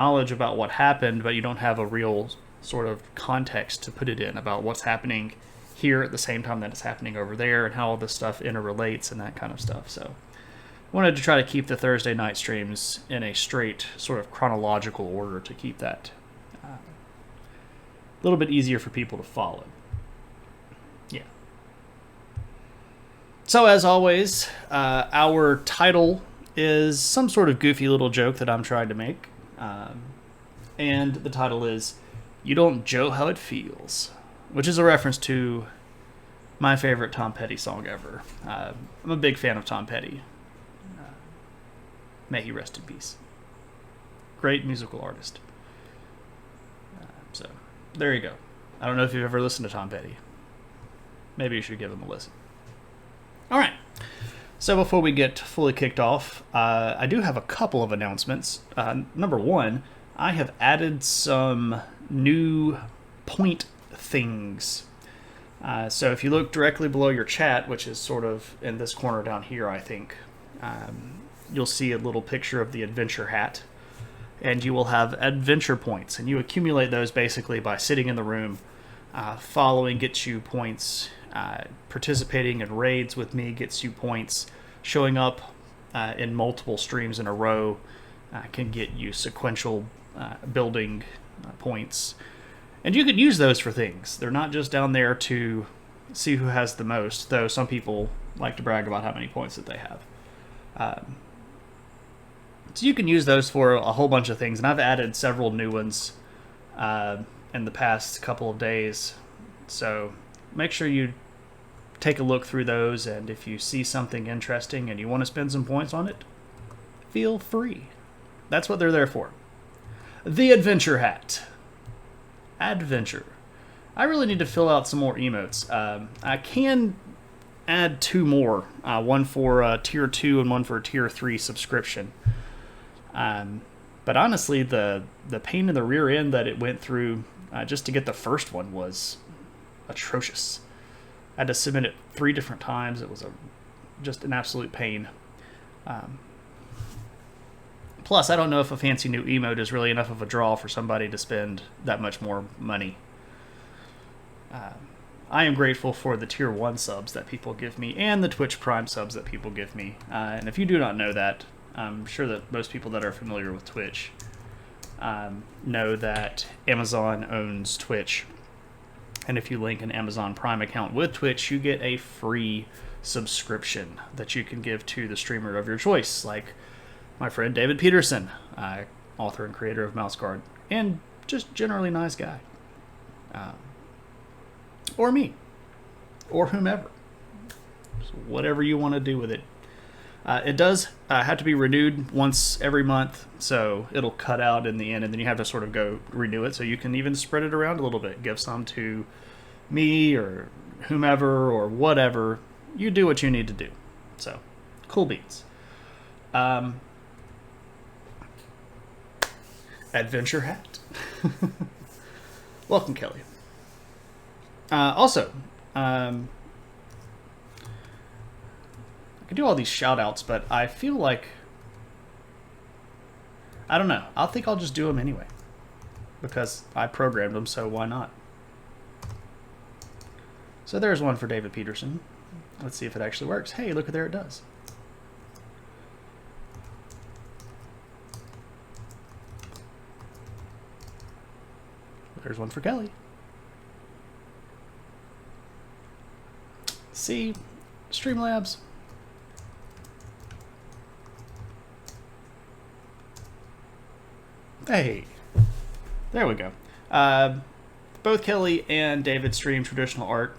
knowledge about what happened, but you don't have a real sort of context to put it in about what's happening here at the same time that it's happening over there and how all this stuff interrelates and that kind of stuff. So I wanted to try to keep the Thursday night streams in a straight sort of chronological order to keep that a little bit easier for people to follow. Yeah. So as always, our title is some sort of goofy little joke that I'm trying to make. And the title is You Don't Joe How It Feels, which is a reference to my favorite Tom Petty song ever. I'm a big fan of Tom Petty. May he rest in peace. Great musical artist. So, there you go. I don't know if you've ever listened to Tom Petty. Maybe you should give him a listen. Alright. So before we get fully kicked off, I do have a couple of announcements. Number one, I have added some new point things. So if you look directly below your chat, which is sort of in this corner down here, I think, you'll see a little picture of the adventure hat. And you will have adventure points. And you accumulate those basically by sitting in the room, following gets you points. Participating in raids with me gets you points. Showing up in multiple streams in a row can get you sequential building points. And you could use those for things. They're not just down there to see who has the most, though some people like to brag about how many points that they have. So you can use those for a whole bunch of things, and I've added several new ones in the past couple of days. So make sure you take a look through those, and if you see something interesting and you want to spend some points on it, feel free. That's what they're there for. The Adventure Hat. Adventure. I really need to fill out some more emotes. I can add two more, one for tier 2 and one for tier 3 subscription. But honestly, the pain in the rear end that it went through just to get the first one was atrocious. I had to submit it 3 different times. It was just an absolute pain. Plus, I don't know if a fancy new emote is really enough of a draw for somebody to spend that much more money. I am grateful for the tier 1 subs that people give me and the Twitch Prime subs that people give me. And if you do not know that, I'm sure that most people that are familiar with Twitch know that Amazon owns Twitch. And if you link an Amazon Prime account with Twitch, you get a free subscription that you can give to the streamer of your choice, like my friend David Peterson, author and creator of Mouse Guard, and just generally nice guy. Or me. Or whomever. So whatever you want to do with it. It does have to be renewed once every month, so it'll cut out in the end, and then you have to sort of go renew it, so you can even spread it around a little bit. Give some to me or whomever or whatever. You do what you need to do. So, cool beans. Adventure Hat. Welcome, Kelly. Also, I can do all these shout outs, but I feel like, I don't know. I think I'll just do them anyway, because I programmed them, so why not? So there's one for David Peterson. Let's see if it actually works. Hey, look, there it does. There's one for Kelly. See? Streamlabs. Hey. There we go. Both Kelly and David stream traditional art.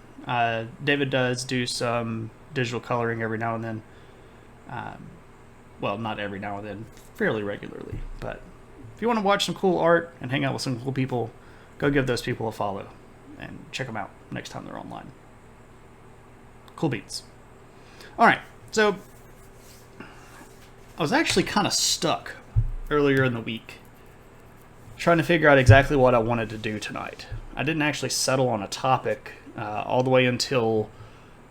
David does do some digital coloring every now and then. Well, not every now and then, fairly regularly. But if you want to watch some cool art and hang out with some cool people, go give those people a follow and check them out next time they're online. Cool beats. All right, so I was actually kind of stuck earlier in the week trying to figure out exactly what I wanted to do tonight. I didn't actually settle on a topic all the way until,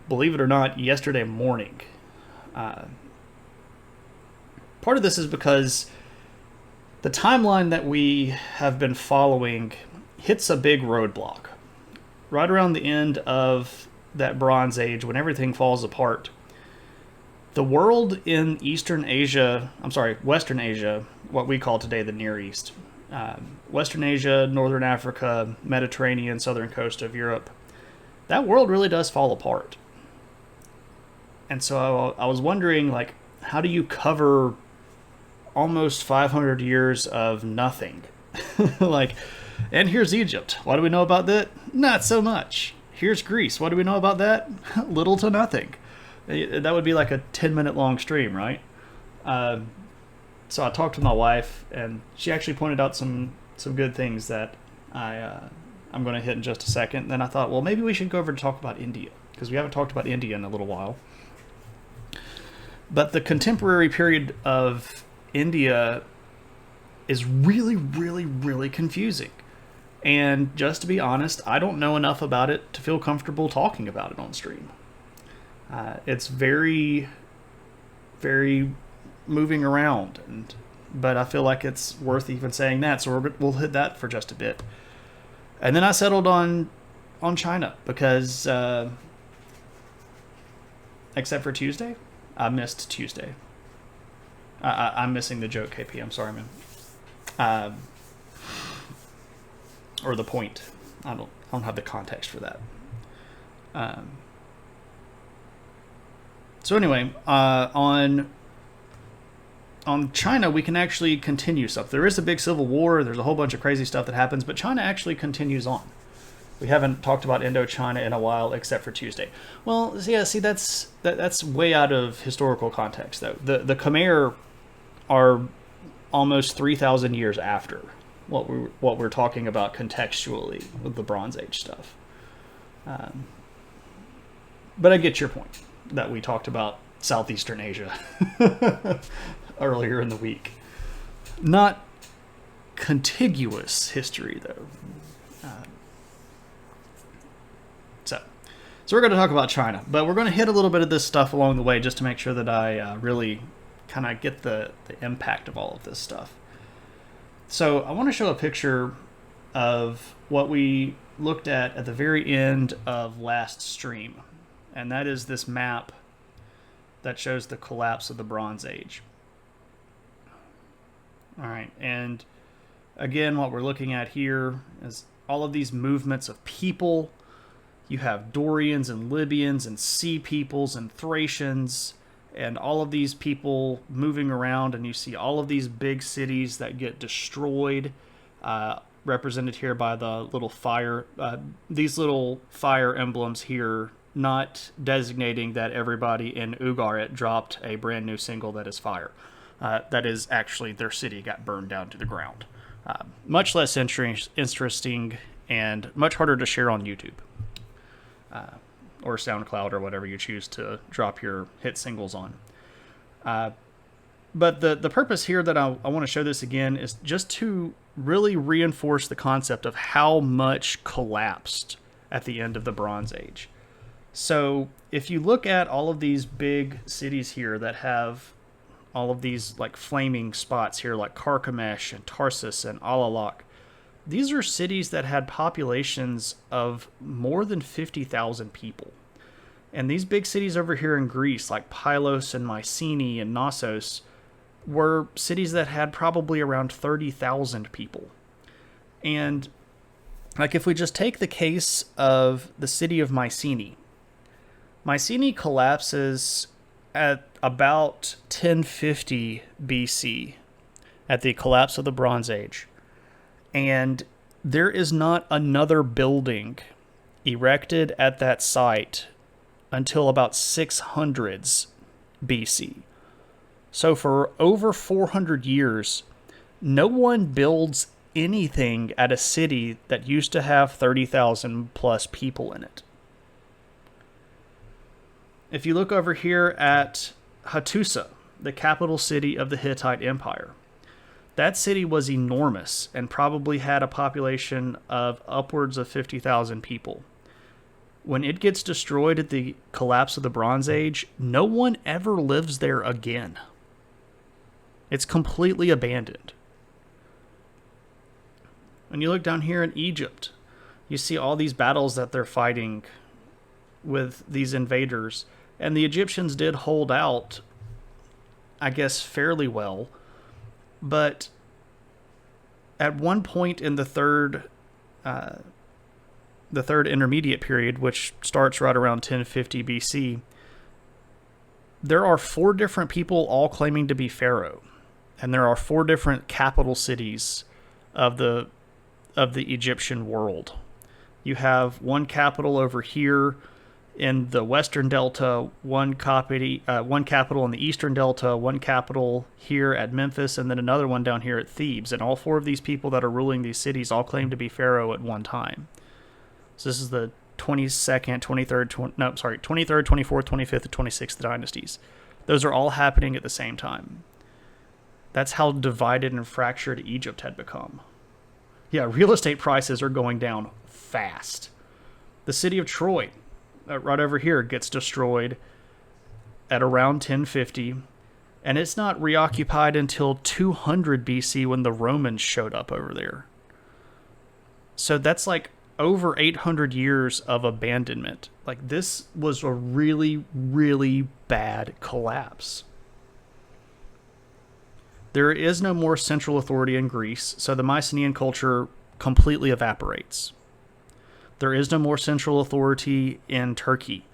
believe it or not, yesterday morning. Part of this is because the timeline that we have been following hits a big roadblock. Right around the end of that Bronze Age, when everything falls apart, the world in Western Asia, what we call today the Near East, Western Asia, Northern Africa, Mediterranean, southern coast of Europe, that world really does fall apart. And so I was wondering, like, how do you cover almost 500 years of nothing? Like, and here's Egypt. What do we know about that? Not so much. Here's Greece. What do we know about that? Little to nothing. That would be like a 10-minute long stream, right? So I talked to my wife, and she actually pointed out some good things that I'm going to hit in just a second. Then I thought, well, maybe we should go over and talk about India, because we haven't talked about India in a little while. But the contemporary period of India is really, really, really confusing. And just to be honest, I don't know enough about it to feel comfortable talking about it on stream. It's very, very moving around, but I feel like it's worth even saying that, so we'll hit that for just a bit. And then I settled on China, because except for Tuesday, I missed Tuesday. I'm missing the joke, KP. I'm sorry, man. Or the point. I don't have the context for that. So anyway, on China, we can actually continue stuff. There is a big civil war. There's a whole bunch of crazy stuff that happens, but China actually continues on. We haven't talked about Indochina in a while, except for Tuesday. Well, yeah, see, that's way out of historical context, though. The Khmer are almost 3,000 years after what we're talking about contextually with the Bronze Age stuff. But I get your point that we talked about Southeastern Asia earlier in the week. Not contiguous history, though. So we're going to talk about China, but we're going to hit a little bit of this stuff along the way just to make sure that I really kind of get the impact of all of this stuff. So I want to show a picture of what we looked at the very end of last stream, and that is this map that shows the collapse of the Bronze Age. All right, and again, what we're looking at here is all of these movements of people. You have Dorians and Libyans and Sea Peoples and Thracians and all of these people moving around, and you see all of these big cities that get destroyed, represented here by the little fire, these little fire emblems here, not designating that everybody in Ugarit dropped a brand new single that is fire. That is actually their city got burned down to the ground. Much less interesting and much harder to share on YouTube. Or SoundCloud or whatever you choose to drop your hit singles on. But the purpose here that I want to show this again is just to really reinforce the concept of how much collapsed at the end of the Bronze Age. So if you look at all of these big cities here that have all of these like flaming spots here, like Carchemish and Tarsus and Alalak, these are cities that had populations of more than 50,000 people. And these big cities over here in Greece, like Pylos and Mycenae and Knossos, were cities that had probably around 30,000 people. And like if we just take the case of the city of Mycenae, Mycenae collapses at about 1050 BC, at the collapse of the Bronze Age. And there is not another building erected at that site until about 600s BC. So for over 400 years, no one builds anything at a city that used to have 30,000 plus people in it. If you look over here at Hattusa, the capital city of the Hittite Empire, that city was enormous and probably had a population of upwards of 50,000 people. When it gets destroyed at the collapse of the Bronze Age, no one ever lives there again. It's completely abandoned. When you look down here in Egypt, you see all these battles that they're fighting with these invaders. And the Egyptians did hold out, I guess, fairly well. But at one point in the third intermediate period, which starts right around 1050 BC, there are 4 different people all claiming to be pharaoh, and there are 4 different capital cities of the Egyptian world. You have one capital over here in the Western Delta, one capital in the Eastern Delta, one capital here at Memphis, and then another one down here at Thebes. And all 4 of these people that are ruling these cities all claim to be pharaoh at one time. So this is the 23rd, 24th, 25th, and 26th dynasties. Those are all happening at the same time. That's how divided and fractured Egypt had become. Yeah, real estate prices are going down fast. The city of Troy, right over here, gets destroyed at around 1050, and it's not reoccupied until 200 BC when the Romans showed up over there. So that's like over 800 years of abandonment. Like, this was a really, really bad collapse. There is no more central authority in Greece, so the Mycenaean culture completely evaporates. There is no more central authority in Turkey.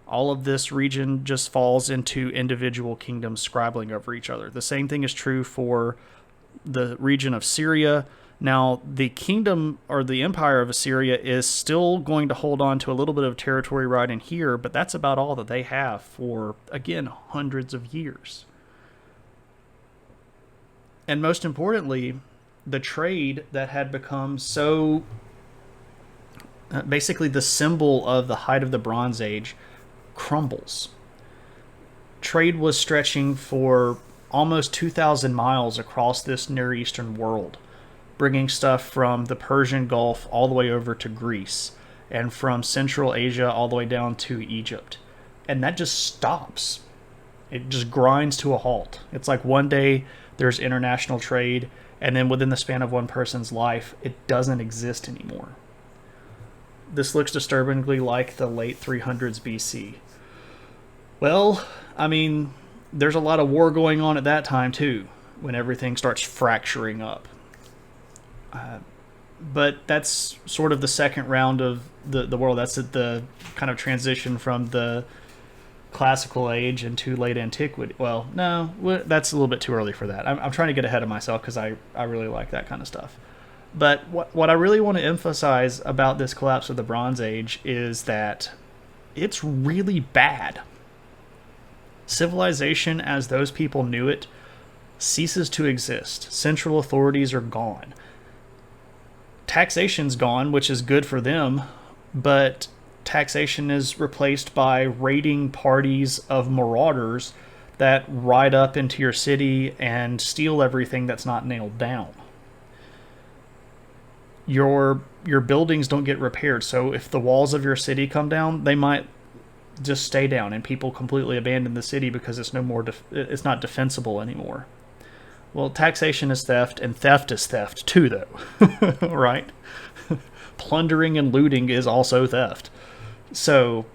All of this region just falls into individual kingdoms scribbling over each other. The same thing is true for the region of Syria. Now, the kingdom or the empire of Assyria is still going to hold on to a little bit of territory right in here, but that's about all that they have for, again, hundreds of years. And most importantly, the trade that had become so basically the symbol of the height of the Bronze Age crumbles. Trade was stretching for almost 2,000 miles across this Near Eastern world, bringing stuff from the Persian Gulf all the way over to Greece, and from Central Asia all the way down to Egypt. And that just stops. It just grinds to a halt. It's like one day there's international trade, and then within the span of one person's life, it doesn't exist anymore. This looks disturbingly like the late 300s BC. Well, I mean, there's a lot of war going on at that time too, when everything starts fracturing up. But that's sort of the second round of the world. That's the kind of transition from the classical age into late antiquity. Well, no, that's a little bit too early for that. I'm trying to get ahead of myself because I really like that kind of stuff. But what I really want to emphasize about this collapse of the Bronze Age is that it's really bad. Civilization, as those people knew it, ceases to exist. Central authorities are gone. Taxation's gone, which is good for them, but taxation is replaced by raiding parties of marauders that ride up into your city and steal everything that's not nailed down. Your buildings don't get repaired, so if the walls of your city come down, they might just stay down, and people completely abandon the city because it's it's not defensible anymore. Well, taxation is theft, and theft is theft too, though, right? Plundering and looting is also theft. So,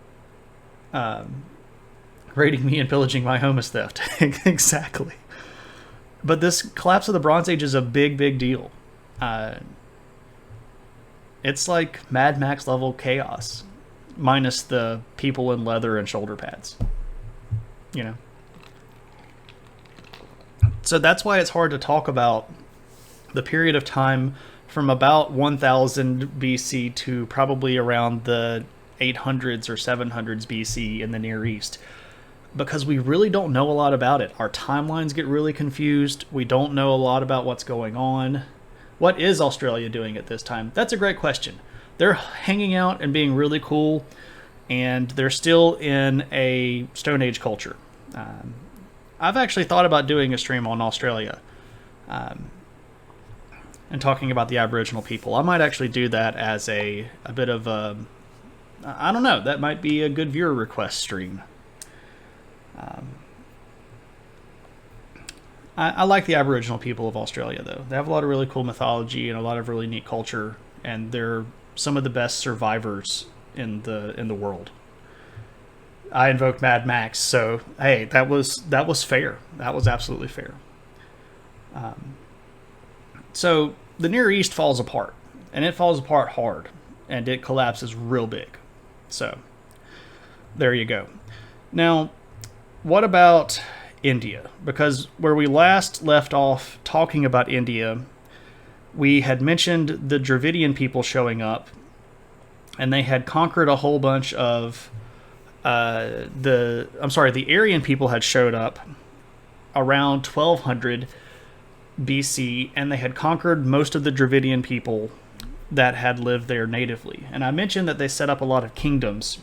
raiding me and pillaging my home is theft. Exactly. But this collapse of the Bronze Age is a big, big deal. It's like Mad Max level chaos, minus the people in leather and shoulder pads. You know? So that's why it's hard to talk about the period of time from about 1000 BC to probably around the 800s or 700s BC in the Near East, because we really don't know a lot about it. Our timelines get really confused. We don't know a lot about what's going on. What is Australia doing at this time? That's a great question. They're hanging out and being really cool, and they're still in a Stone Age culture. I've actually thought about doing a stream on Australia and talking about the Aboriginal people. I might actually do that as a bit of a, I don't know, that might be a good viewer request stream. I like the Aboriginal people of Australia, though. They have a lot of really cool mythology and a lot of really neat culture, and they're some of the best survivors in the world. I invoked Mad Max, so hey, that was fair. That was absolutely fair. So the Near East falls apart, and it falls apart hard, and it collapses real big. So there you go. Now, what about India? Because where we last left off talking about India, we had mentioned the Dravidian people showing up, and they had conquered a whole bunch of the Aryan people had showed up around 1200 BC, and they had conquered most of the Dravidian people that had lived there natively. And I mentioned that they set up a lot of kingdoms.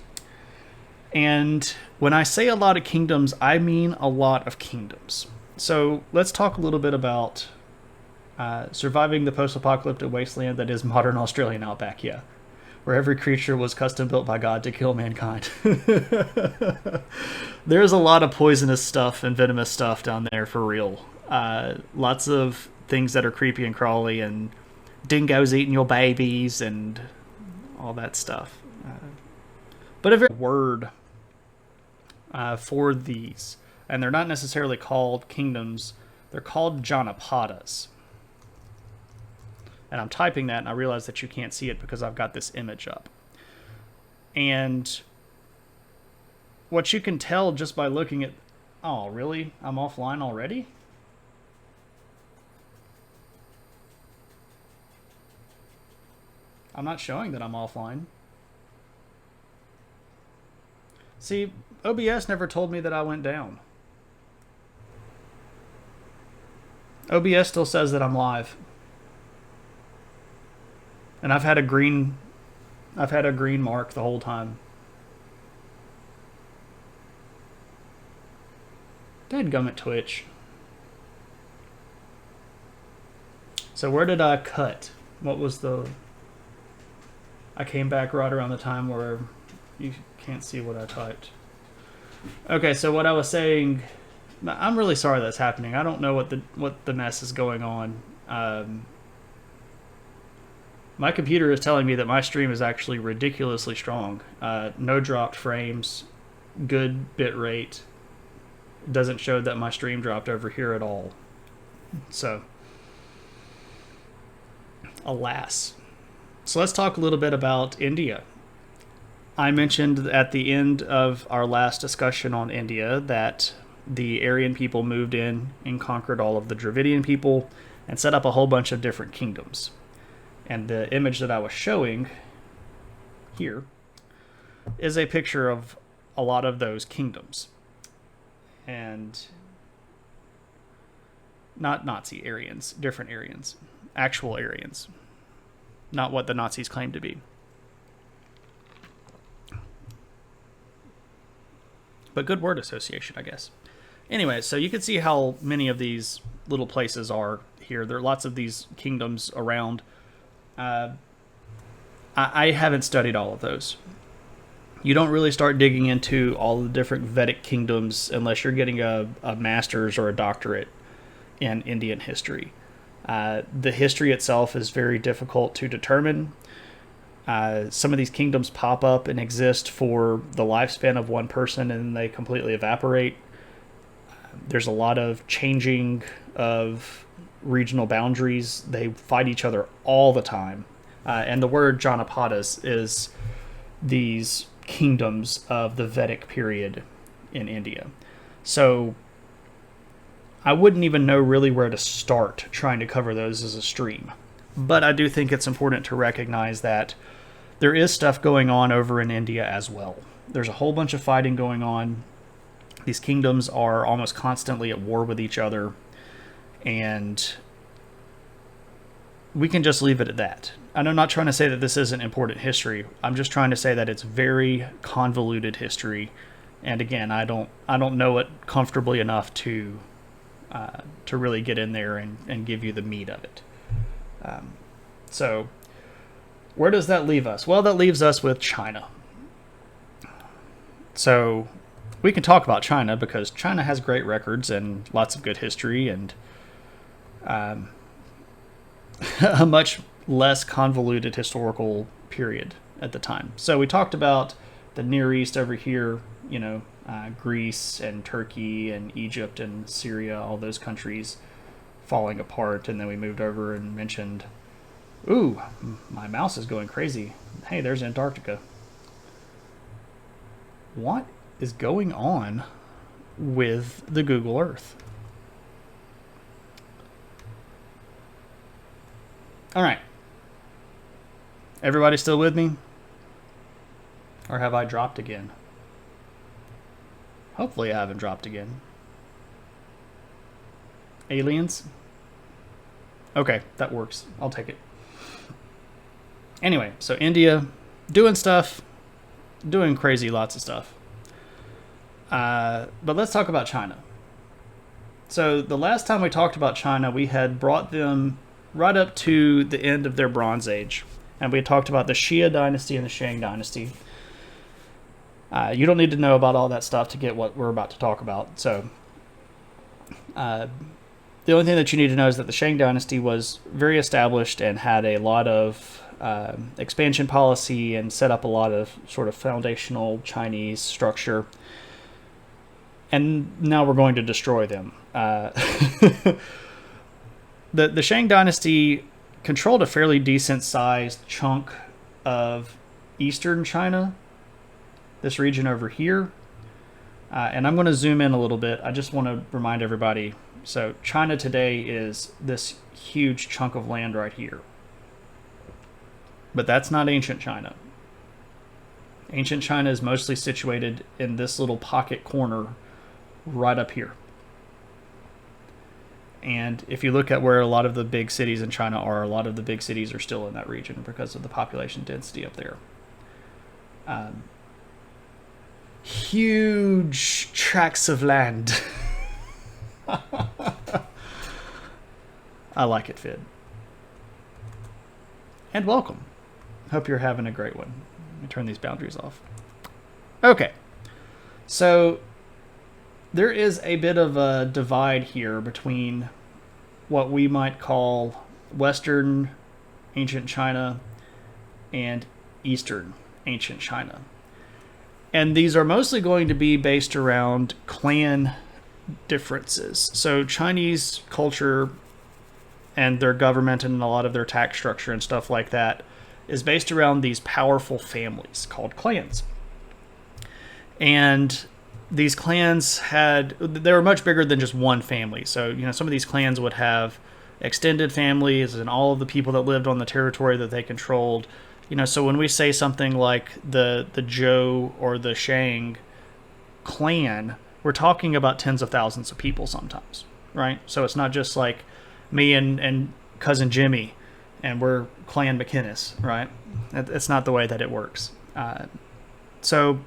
And when I say a lot of kingdoms, I mean a lot of kingdoms. So let's talk a little bit about surviving the post-apocalyptic wasteland that is modern Australian outback, yeah. Where every creature was custom built by God to kill mankind. There's a lot of poisonous stuff and venomous stuff down there for real. Lots of things that are creepy and crawly, and dingoes eating your babies and all that stuff. But a very word for these, and they're not necessarily called kingdoms, they're called Janapadas. And I'm typing that, and I realize that you can't see it because I've got this image up. And what you can tell just by looking at... Oh, really? I'm offline already? I'm not showing that I'm offline. See, OBS never told me that I went down. OBS still says that I'm live. And I've had a green mark the whole time. Dadgummit Twitch. So where did I cut? What was the... I came back right around the time where you can't see what I typed. Okay, so what I was saying... I'm really sorry that's happening. I don't know what the mess is going on. My computer is telling me that my stream is actually ridiculously strong. No dropped frames, good bit rate. It doesn't show that my stream dropped over here at all. So, alas. So let's talk a little bit about India. I mentioned at the end of our last discussion on India that the Aryan people moved in and conquered all of the Dravidian people and set up a whole bunch of different kingdoms. And the image that I was showing here is a picture of a lot of those kingdoms. And not Nazi Aryans, different Aryans, actual Aryans, not what the Nazis claim to be. But good word association, I guess. Anyway, so you can see how many of these little places are here. There are lots of these kingdoms around. I haven't studied all of those. You don't really start digging into all the different Vedic kingdoms unless you're getting a master's or a doctorate in Indian history. The history itself is very difficult to determine. Some of these kingdoms pop up and exist for the lifespan of one person and then they completely evaporate. There's a lot of changing of regional boundaries. They fight each other all the time. And the word Janapadas is these kingdoms of the Vedic period in India. So I wouldn't even know really where to start trying to cover those as a stream. But I do think it's important to recognize that there is stuff going on over in India as well. There's a whole bunch of fighting going on. These kingdoms are almost constantly at war with each other. And we can just leave it at that. And I'm not trying to say that this isn't important history. I'm just trying to say that it's very convoluted history. And again, I don't know it comfortably enough to really get in there and give you the meat of it. So where does that leave us? Well, that leaves us with China. So we can talk about China because China has great records and lots of good history and a much less convoluted historical period at the time. So we talked about the Near East over here, Greece and Turkey and Egypt and Syria, all those countries falling apart. And then we moved over and mentioned, ooh, my mouse is going crazy. Hey, there's Antarctica. What is going on with the Google Earth? All right. Everybody still with me? Or have I dropped again? Hopefully I haven't dropped again. Aliens? Okay, that works. I'll take it. Anyway, so India, doing stuff, doing crazy lots of stuff. But let's talk about China. So the last time we talked about China, we had brought them right up to the end of their Bronze Age. And we talked about the Xia dynasty and the Shang dynasty. You don't need to know about all that stuff to get what we're about to talk about. So the only thing that you need to know is that the Shang dynasty was very established and had a lot of expansion policy and set up a lot of sort of foundational Chinese structure. And now we're going to destroy them. The Shang dynasty controlled a fairly decent sized chunk of eastern China, this region over here. And I'm going to zoom in a little bit. I just want to remind everybody. So China today is this huge chunk of land right here. But that's not ancient China. Ancient China is mostly situated in this little pocket corner right up here. And if you look at where a lot of the big cities in China are, a lot of the big cities are still in that region because of the population density up there. Huge tracts of land. I like it, Fid. And welcome. Hope you're having a great one. Let me turn these boundaries off. Okay. So there is a bit of a divide here between what we might call Western ancient China and Eastern ancient China. And these are mostly going to be based around clan differences. So Chinese culture and their government and a lot of their tax structure and stuff like that is based around these powerful families called clans. And these clans they were much bigger than just one family. So, some of these clans would have extended families and all of the people that lived on the territory that they controlled. So when we say something like the Zhou or the Shang clan, we're talking about tens of thousands of people sometimes, right? So it's not just like me and cousin Jimmy and we're Clan McInnes, right? It's not the way that it works. So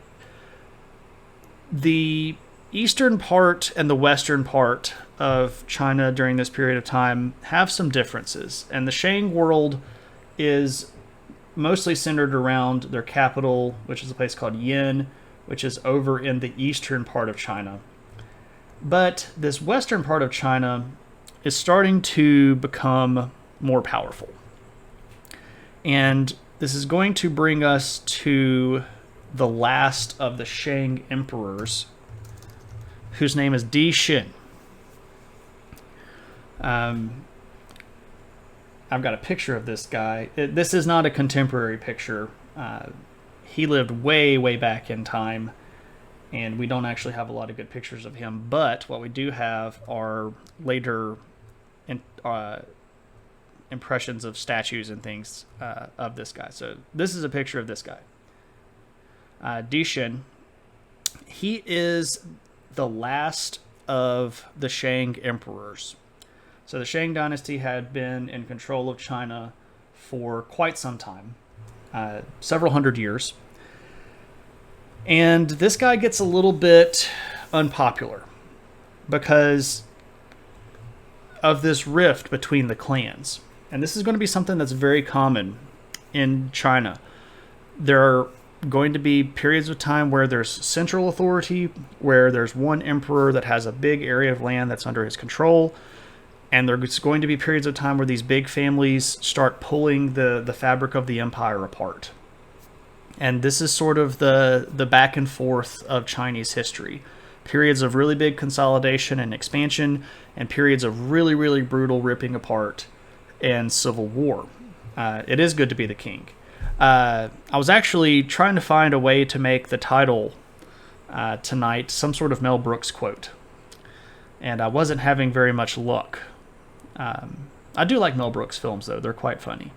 the eastern part and the western part of China during this period of time have some differences. And the Shang world is mostly centered around their capital, which is a place called Yin, which is over in the eastern part of China. But this western part of China is starting to become more powerful. And this is going to bring us to the last of the Shang emperors, whose name is Di Xin. I've got a picture of this guy. This is not a contemporary picture. He lived way, way back in time, and we don't actually have a lot of good pictures of him. But what we do have are later impressions of statues and things of this guy. So this is a picture of this guy. Di Xin. He is the last of the Shang emperors. So the Shang dynasty had been in control of China for quite some time, several hundred years. And this guy gets a little bit unpopular because of this rift between the clans. And this is going to be something that's very common in China. There are going to be periods of time where there's central authority, where there's one emperor that has a big area of land that's under his control, and there's going to be periods of time where these big families start pulling the fabric of the empire apart. And this is sort of the back and forth of Chinese history. Periods of really big consolidation and expansion, and periods of really, really brutal ripping apart and civil war. It is good to be the king. I was actually trying to find a way to make the title tonight some sort of Mel Brooks quote, and I wasn't having very much luck. I do like Mel Brooks films, though. They're quite funny.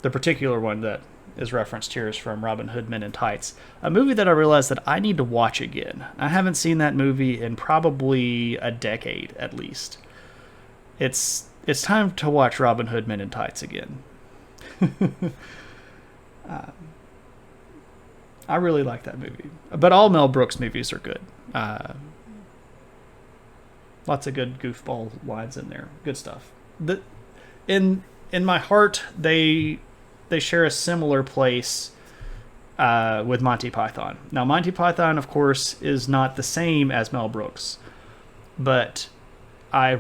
The particular one that is referenced here is from Robin Hood Men in Tights, a movie that I realized that I need to watch again. I haven't seen that movie in probably a decade, at least. It's time to watch Robin Hood Men in Tights again. I really like that movie. But all Mel Brooks movies are good. Lots of good goofball lines in there. Good stuff. In my heart, they share a similar place with Monty Python. Now, Monty Python, of course, is not the same as Mel Brooks, but I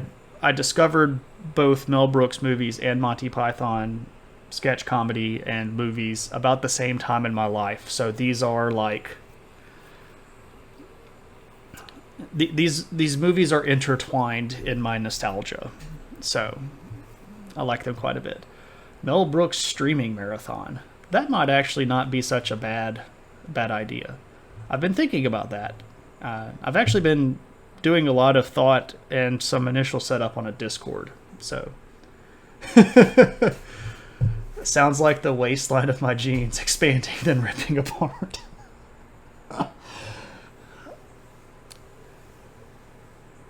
discovered both Mel Brooks movies and Monty Python sketch comedy and movies about the same time in my life. So these are like these movies are intertwined in my nostalgia. So I like them quite a bit. Mel Brooks streaming marathon. That might actually not be such a bad idea. I've been thinking about that. I've actually been doing a lot of thought and some initial setup on a Discord. So sounds like the waistline of my jeans expanding then ripping apart.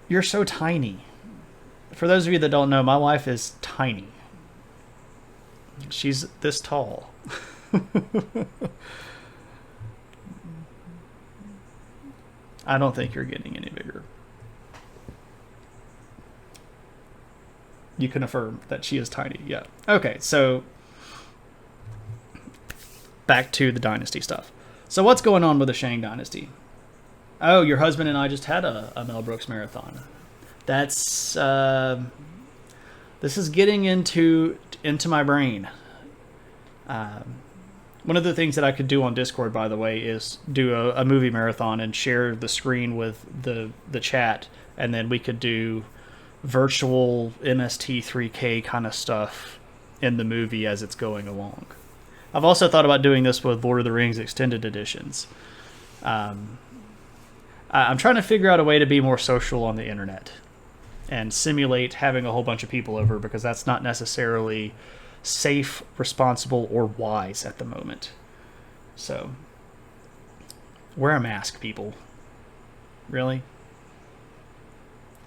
You're so tiny. For those of you that don't know, my wife is tiny. She's this tall. I don't think you're getting any bigger. You can affirm that she is tiny, yeah. Okay, so back to the dynasty stuff. So what's going on with the Shang dynasty? Oh, your husband and I just had a Mel Brooks marathon. That's this is getting into my brain. One of the things that I could do on Discord, by the way, is do a movie marathon and share the screen with the chat, and then we could do virtual MST3K kind of stuff in the movie as it's going along. I've also thought about doing this with Lord of the Rings extended editions. I'm trying to figure out a way to be more social on the internet and simulate having a whole bunch of people over, because that's not necessarily safe, responsible, or wise at the moment. So, wear a mask, people. Really?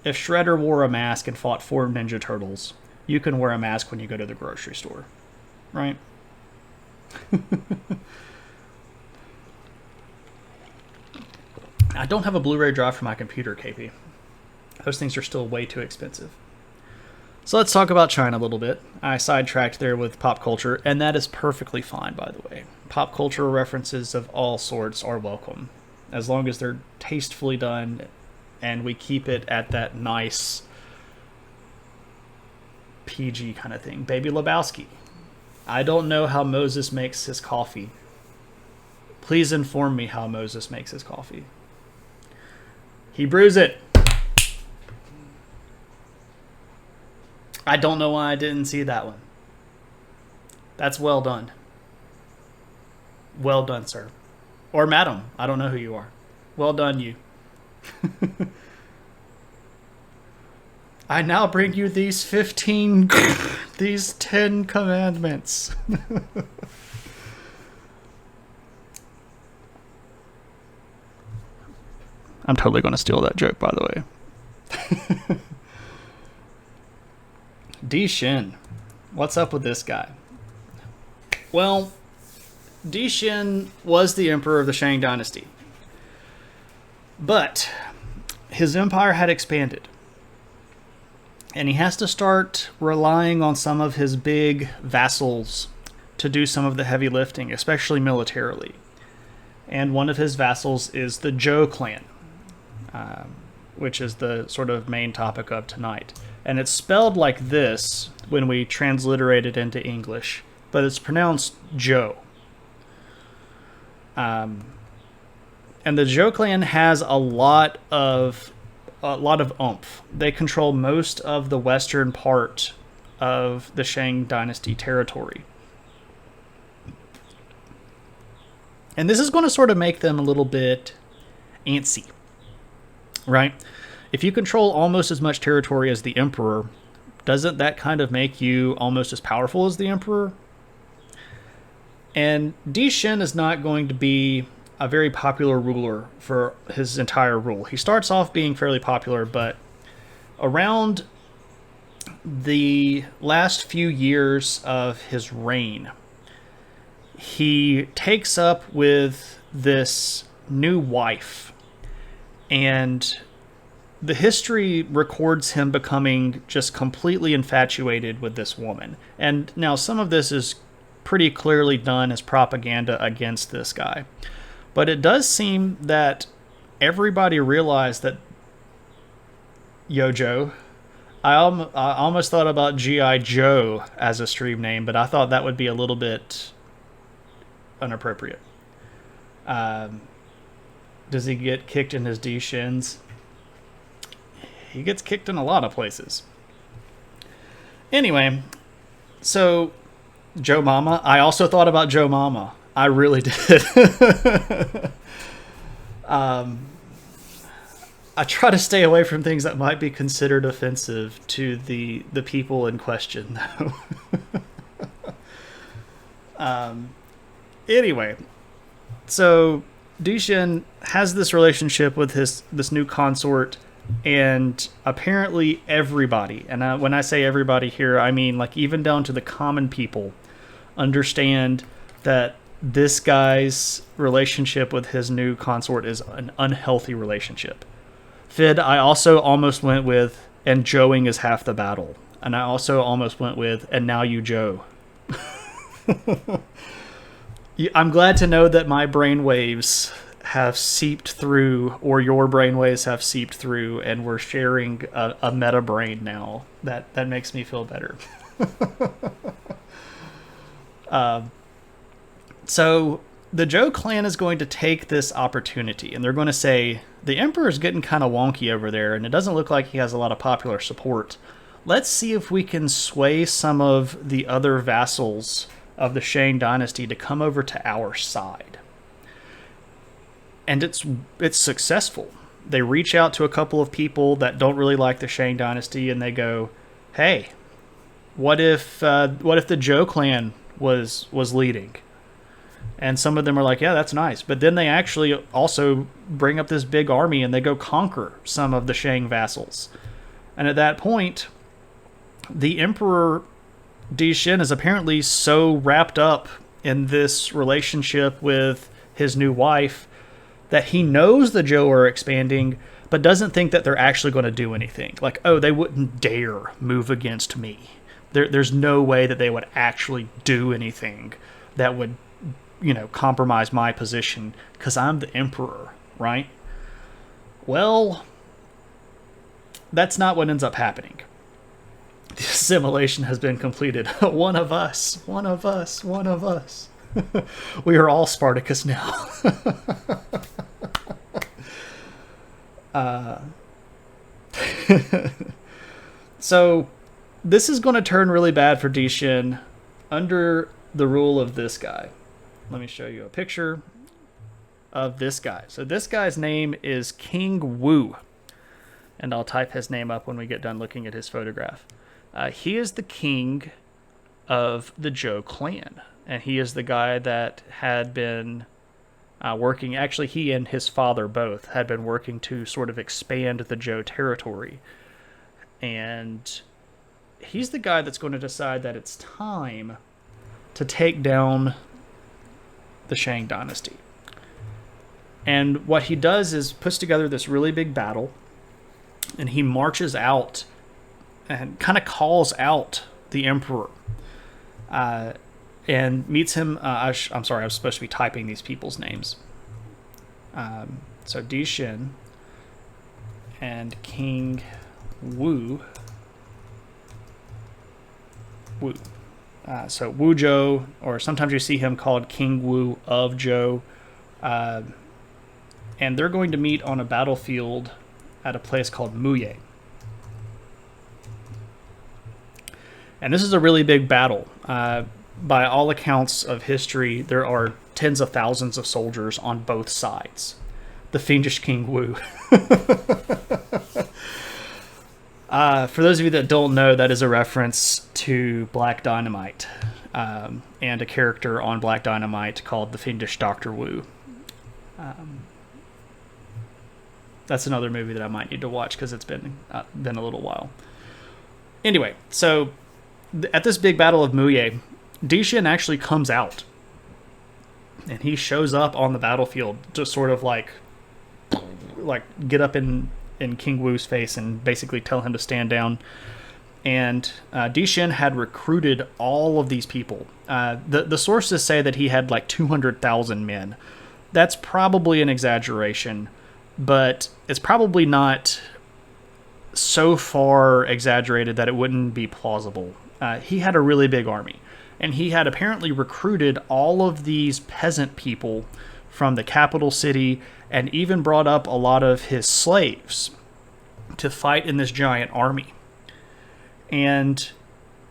If Shredder wore a mask and fought 4 Ninja Turtles, you can wear a mask when you go to the grocery store. Right? I don't have a Blu-ray drive for my computer, KP. Those things are still way too expensive. So let's talk about China a little bit. I sidetracked there with pop culture, and that is perfectly fine, by the way. Pop culture references of all sorts are welcome, as long as they're tastefully done and we keep it at that nice PG kind of thing. Baby Lebowski. I don't know how Moses makes his coffee. Please inform me how Moses makes his coffee. He brews it. I don't know why I didn't see that one. That's well done. Well done, sir. Or madam. I don't know who you are. Well done, you. I now bring you these 10 commandments. I'm totally going to steal that joke, by the way. Di Xin. What's up with this guy? Well, Di Xin was the emperor of the Shang dynasty. But his empire had expanded. And he has to start relying on some of his big vassals to do some of the heavy lifting, especially militarily. And one of his vassals is the Zhou clan, which is the sort of main topic of tonight. And it's spelled like this when we transliterate it into English, but it's pronounced Zhou. And the Zhou clan has a lot of oomph. They control most of the western part of the Shang Dynasty territory. And this is going to sort of make them a little bit antsy, right? If you control almost as much territory as the emperor, doesn't that kind of make you almost as powerful as the emperor? And Di Shen is not going to be a very popular ruler for his entire rule. He starts off being fairly popular, but around the last few years of his reign, he takes up with this new wife, and the history records him becoming just completely infatuated with this woman. And now some of this is pretty clearly done as propaganda against this guy. But it does seem that everybody realized that Joe, I almost thought about G.I. Joe as a stream name, but I thought that would be a little bit inappropriate. Does he get kicked in his D shins? He gets kicked in a lot of places. Anyway, so Joe Mama. I also thought about Joe Mama. I really did. I try to stay away from things that might be considered offensive to the people in question, though. Anyway, so Di Shen has this relationship with this new consort, and apparently everybody, and when I say everybody here, I mean like even down to the common people, understand that this guy's relationship with his new consort is an unhealthy relationship. Fid, I also almost went with, and Joeing is half the battle. And I also almost went with, and now you Joe. I'm glad to know that my brainwaves have seeped through, or your brainwaves have seeped through, and we're sharing a meta brain now. That makes me feel better. So the Zhou clan is going to take this opportunity, and they're going to say, the Emperor's getting kind of wonky over there, and it doesn't look like he has a lot of popular support. Let's see if we can sway some of the other vassals of the Shang Dynasty to come over to our side. And it's successful. They reach out to a couple of people that don't really like the Shang Dynasty, and they go, hey, what if the Zhou clan was leading? And some of them are like, yeah, that's nice. But then they actually also bring up this big army and they go conquer some of the Shang vassals. And at that point, the Emperor Di Shen is apparently so wrapped up in this relationship with his new wife that he knows the Zhou are expanding, but doesn't think that they're actually going to do anything. Like, oh, they wouldn't dare move against me. There's no way that they would actually do anything that would, compromise my position because I'm the emperor, right? Well, that's not what ends up happening. The assimilation has been completed. One of us. We are all Spartacus now. So this is going to turn really bad for Di Shen under the rule of this guy. Let me show you a picture of this guy. So this guy's name is King Wu. And I'll type his name up when we get done looking at his photograph. He is the king of the Zhou clan. And he is the guy that had been working, actually he and his father both had been working to sort of expand the Zhou territory. And he's the guy that's going to decide that it's time to take down the Shang Dynasty. And what he does is puts together this really big battle, and he marches out and kind of calls out the emperor. and meets him. I'm sorry, I was supposed to be typing these people's names. So Di Xin and King Wu. So Wu Zhou, or sometimes you see him called King Wu of Zhou. And they're going to meet on a battlefield at a place called Muye. And this is a really big battle. By all accounts of history, there are tens of thousands of soldiers on both sides. The fiendish King Wu. For those of you that don't know, that is a reference to Black Dynamite and a character on Black Dynamite called the fiendish Dr. Wu. That's another movie that I might need to watch because it's been a little while. Anyway, so at this big battle of Muye, Di Xin actually comes out. And he shows up on the battlefield to sort of like get up in King Wu's face and basically tell him to stand down. And Di Xin had recruited all of these people. The sources say that he had like 200,000 men. That's probably an exaggeration, but it's probably not so far exaggerated that it wouldn't be plausible. He had a really big army, and he had apparently recruited all of these peasant people from the capital city and even brought up a lot of his slaves to fight in this giant army. And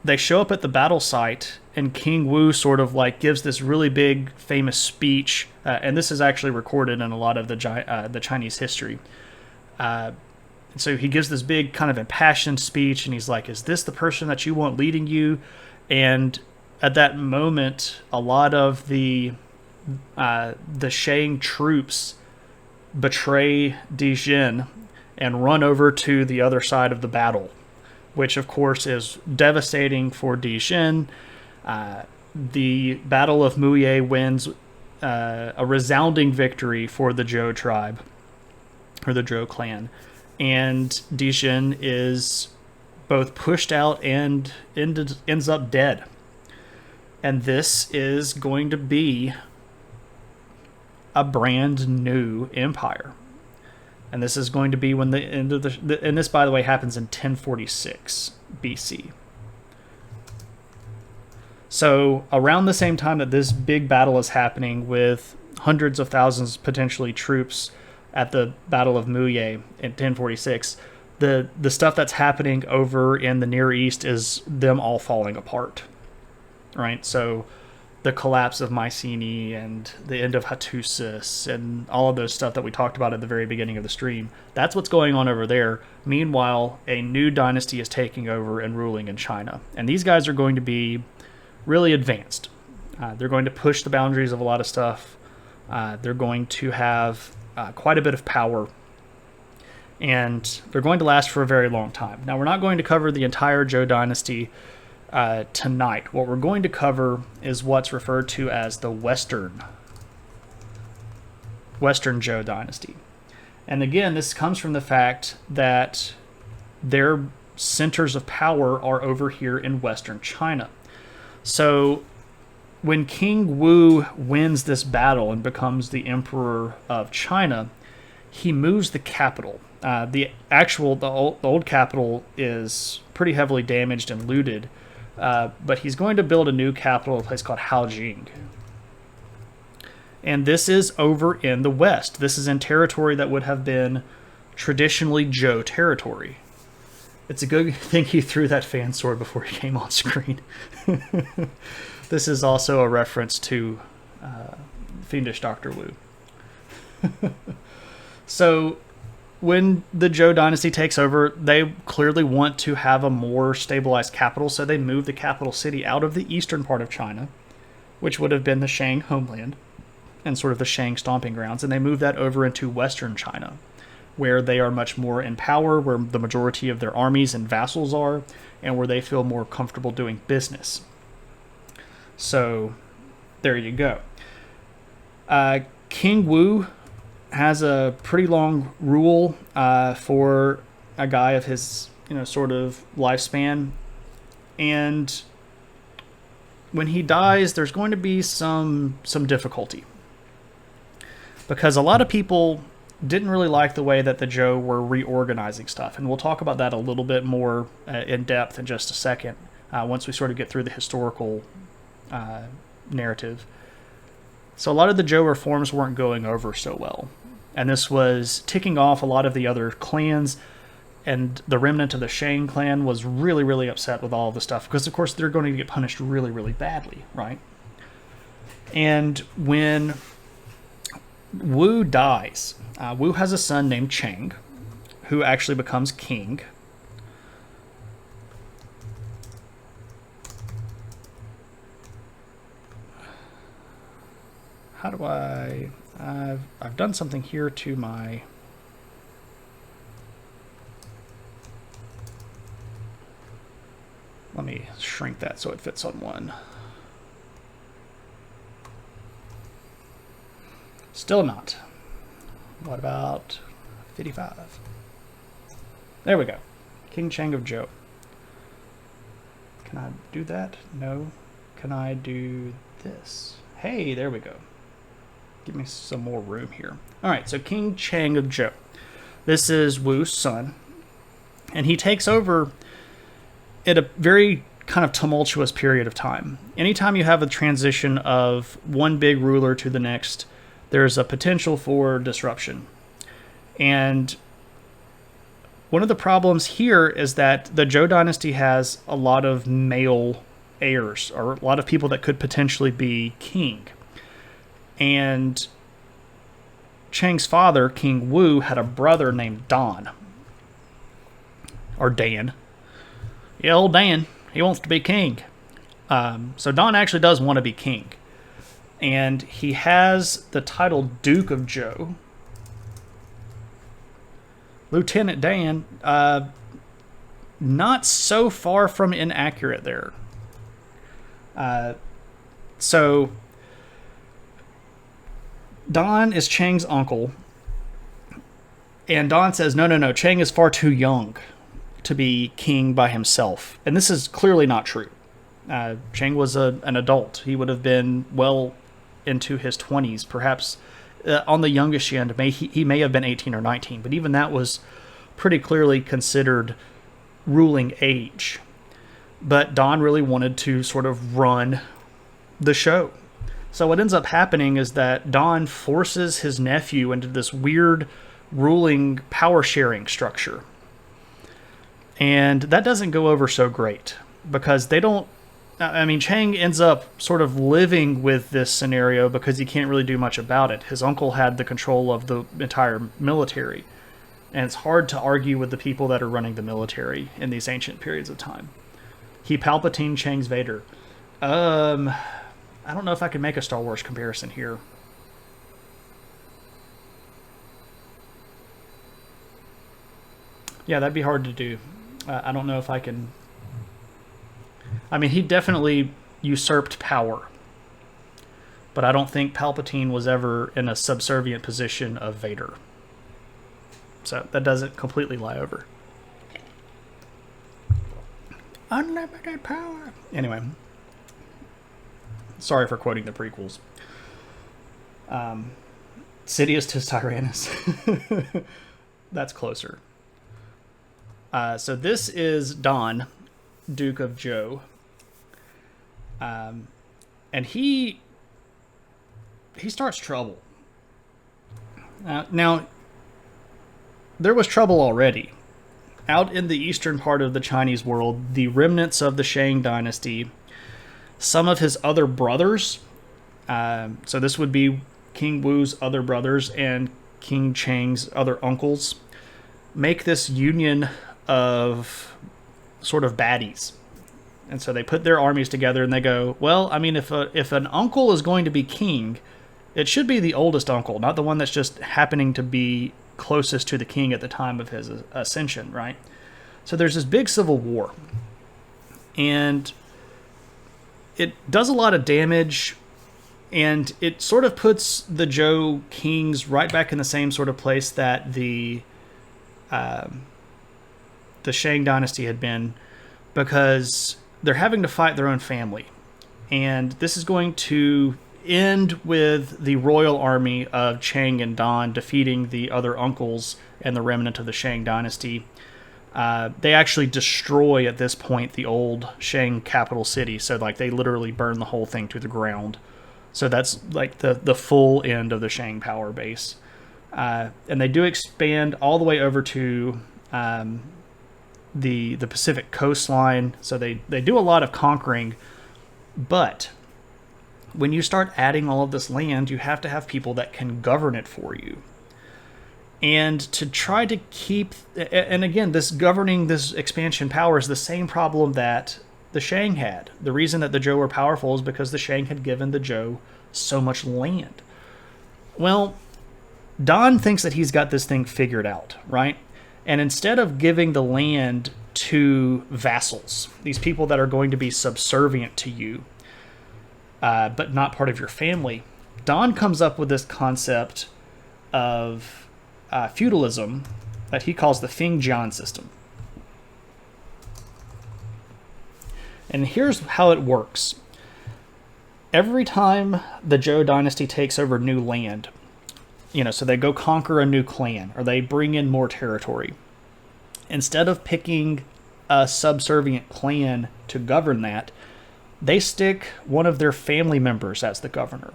they show up at the battle site, and King Wu sort of like gives this really big famous speech, and this is actually recorded in a lot of the Chinese history. So he gives this big kind of impassioned speech, and he's like, "Is this the person that you want leading you?" And at that moment, a lot of the Shang troops betray Di Xin and run over to the other side of the battle, which of course is devastating for Di Xin. The Battle of Muye wins a resounding victory for the Zhou tribe, or the Zhou clan, and Di Xin is both pushed out and ends up dead. And this is going to be a brand new empire. And this is going to be when the end of and this, by the way, happens in 1046 BC. So around the same time that this big battle is happening with hundreds of thousands, potentially, troops at the Battle of Muye in 1046, the stuff that's happening over in the Near East is them all falling apart. Right? So the collapse of Mycenae and the end of Hattusis and all of those stuff that we talked about at the very beginning of the stream, that's what's going on over there. Meanwhile, a new dynasty is taking over and ruling in China. And these guys are going to be really advanced. They're going to push the boundaries of a lot of stuff. They're going to have quite a bit of power. And they're going to last for a very long time. Now, we're not going to cover the entire Zhou dynasty tonight. What we're going to cover is what's referred to as the Western Zhou dynasty. And again, this comes from the fact that their centers of power are over here in Western China. So when King Wu wins this battle and becomes the emperor of China, he moves the capital. The old capital is pretty heavily damaged and looted. But he's going to build a new capital, a place called Haojing. And this is over in the west. This is in territory that would have been traditionally Zhou territory. It's a good thing he threw that fan sword before he came on screen. This is also a reference to fiendish Dr. Wu. So when the Zhou dynasty takes over, they clearly want to have a more stabilized capital, so they move the capital city out of the eastern part of China, which would have been the Shang homeland and sort of the Shang stomping grounds, and they move that over into western China, where they are much more in power, where the majority of their armies and vassals are, and where they feel more comfortable doing business. So there you go. King Wu has a pretty long rule for a guy of his, sort of lifespan. And when he dies, there's going to be some difficulty, because a lot of people didn't really like the way that the Zhou were reorganizing stuff, and we'll talk about that a little bit more in depth in just a second, once we sort of get through the historical narrative. So a lot of the Zhou reforms weren't going over so well, and this was ticking off a lot of the other clans, and the remnant of the Shang clan was really, really upset with all of the stuff, because of course they're going to get punished really, really badly, right? And when Wu dies, Wu has a son named Chang, who actually becomes king. How do I've done something here to my... Let me shrink that so it fits on one. Still not. What about 55? There we go. King Chang of Zhou. Can I do that? No. Can I do this? Hey, there we go. Give me some more room here. Alright, so King Chang of Zhou. This is Wu's son. And he takes over at a very kind of tumultuous period of time. Anytime you have a transition of one big ruler to the next, there's a potential for disruption. And one of the problems here is that the Zhou dynasty has a lot of male heirs, or a lot of people that could potentially be king. And Chang's father, King Wu, had a brother named Dan. Or Dan. Yeah, old Dan. He wants to be king. So Dan actually does want to be king. And he has the title Duke of Zhou. Lieutenant Dan, not so far from inaccurate there. So Dan is Chang's uncle. And Dan says, no, Chang is far too young to be king by himself. And this is clearly not true. Chang was an adult. He would have been well into his 20s, perhaps on the youngest end. He may have been 18 or 19, but even that was pretty clearly considered ruling age. But Don really wanted to sort of run the show. So what ends up happening is that Don forces his nephew into this weird ruling power sharing structure. And that doesn't go over so great, because they don't... I mean, Chang ends up sort of living with this scenario because he can't really do much about it. His uncle had the control of the entire military, and it's hard to argue with the people that are running the military in these ancient periods of time. He Palpatine Chang's Vader. I don't know if I can make a Star Wars comparison here. Yeah, that'd be hard to do. I don't know if I can... I mean, he definitely usurped power. But I don't think Palpatine was ever in a subservient position of Vader. So that doesn't completely lie over. Unlimited power. Anyway. Sorry for quoting the prequels. Sidious to Tyrannus. That's closer. So this is Don, Duke of Zhou. And he starts trouble. Now, there was trouble already. Out in the eastern part of the Chinese world, the remnants of the Shang dynasty, some of his other brothers, so this would be King Wu's other brothers and King Chang's other uncles, make this union of sort of baddies. And so they put their armies together and they go, well, I mean, if an uncle is going to be king, it should be the oldest uncle, not the one that's just happening to be closest to the king at the time of his ascension, right? So there's this big civil war. And it does a lot of damage, and it sort of puts the Zhou kings right back in the same sort of place that the Shang dynasty had been, because they're having to fight their own family. And this is going to end with the royal army of Chang and Dan defeating the other uncles and the remnant of the Shang dynasty. They actually destroy at this point the old Shang capital city. So like they literally burn the whole thing to the ground. So that's like the full end of the Shang power base. And they do expand all the way over to the Pacific coastline. So they do a lot of conquering. But when you start adding all of this land, you have to have people that can govern it for you. And to try to keep, and again, this expansion power is the same problem that the Shang had. The reason that the Zhou were powerful is because the Shang had given the Zhou so much land. Well, Dan thinks that he's got this thing figured out, right? And instead of giving the land to vassals, these people that are going to be subservient to you, but not part of your family, Dan comes up with this concept of feudalism that he calls the Fengjian system. And here's how it works. Every time the Zhou dynasty takes over new land, so they go conquer a new clan or they bring in more territory, instead of picking a subservient clan to govern that, they stick one of their family members as the governor.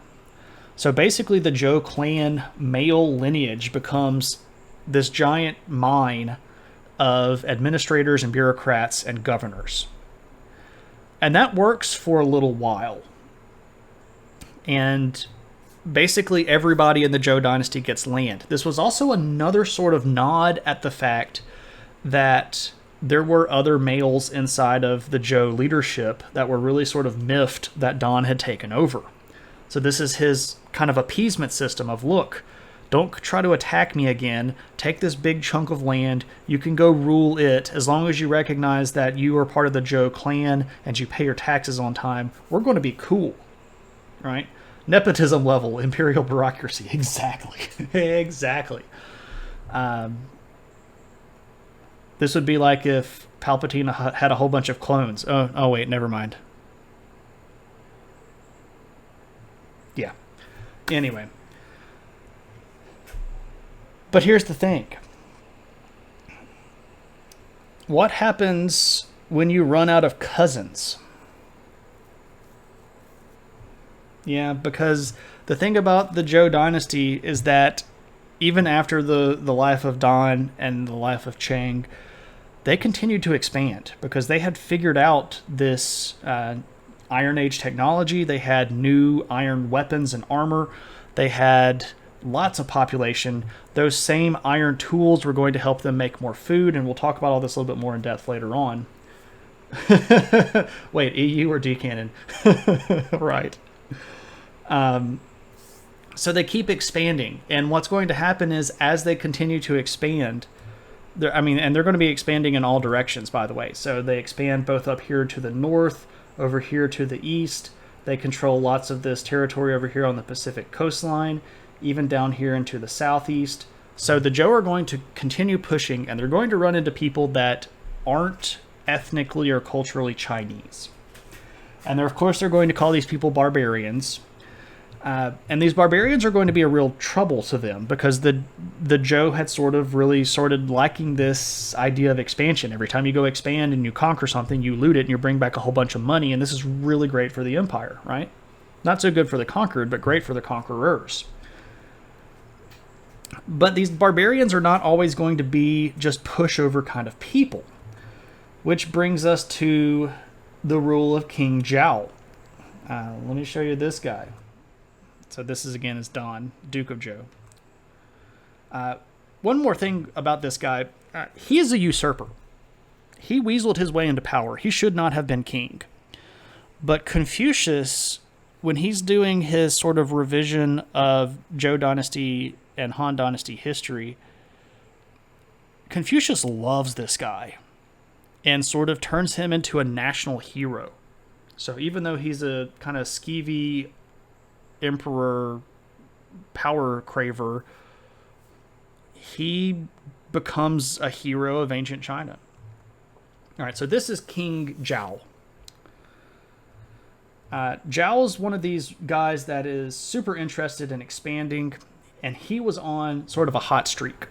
So basically the Zhou clan male lineage becomes this giant mine of administrators and bureaucrats and governors. And that works for a little while. And basically everybody in the Zhou dynasty gets land. This was also another sort of nod at the fact that there were other males inside of the Zhou leadership that were really sort of miffed that Dan had taken over. So this is his kind of appeasement system of, look, don't try to attack me again. Take this big chunk of land. You can go rule it. As long as you recognize that you are part of the Zhou clan and you pay your taxes on time, we're going to be cool, right? Nepotism level, imperial bureaucracy. Exactly. Exactly. This would be like if Palpatine had a whole bunch of clones. Oh wait, never mind. Yeah. Anyway. But here's the thing. What happens when you run out of cousins? Yeah, because the thing about the Zhou dynasty is that even after the life of Dan and the life of Chang, they continued to expand because they had figured out this Iron Age technology. They had new iron weapons and armor. They had lots of population. Those same iron tools were going to help them make more food, and we'll talk about all this a little bit more in depth later on. Wait, EU or D-Cannon? Right. So they keep expanding, and what's going to happen is as they continue to expand, they're going to be expanding in all directions, by the way. So they expand both up here to the north, over here to the east. They control lots of this territory over here on the Pacific coastline, even down here into the southeast. So the Zhou are going to continue pushing, and they're going to run into people that aren't ethnically or culturally Chinese. And of course, they're going to call these people barbarians. And these barbarians are going to be a real trouble to them because the Zhou had sort of really started liking this idea of expansion. Every time you go expand and you conquer something, you loot it and you bring back a whole bunch of money. And this is really great for the empire, right? Not so good for the conquered, but great for the conquerors. But these barbarians are not always going to be just pushover kind of people. Which brings us to the rule of King Zhou. Let me show you this guy. So this is Dan, Duke of Zhou. One more thing about this guy. He is a usurper. He weaseled his way into power. He should not have been king. But Confucius, when he's doing his sort of revision of Zhou dynasty and Han dynasty history, Confucius loves this guy and sort of turns him into a national hero. So even though he's a kind of skeevy emperor power craver, he becomes a hero of ancient China. All right, so this is King Zhou. Zhao is one of these guys that is super interested in expanding, and he was on sort of a hot streak.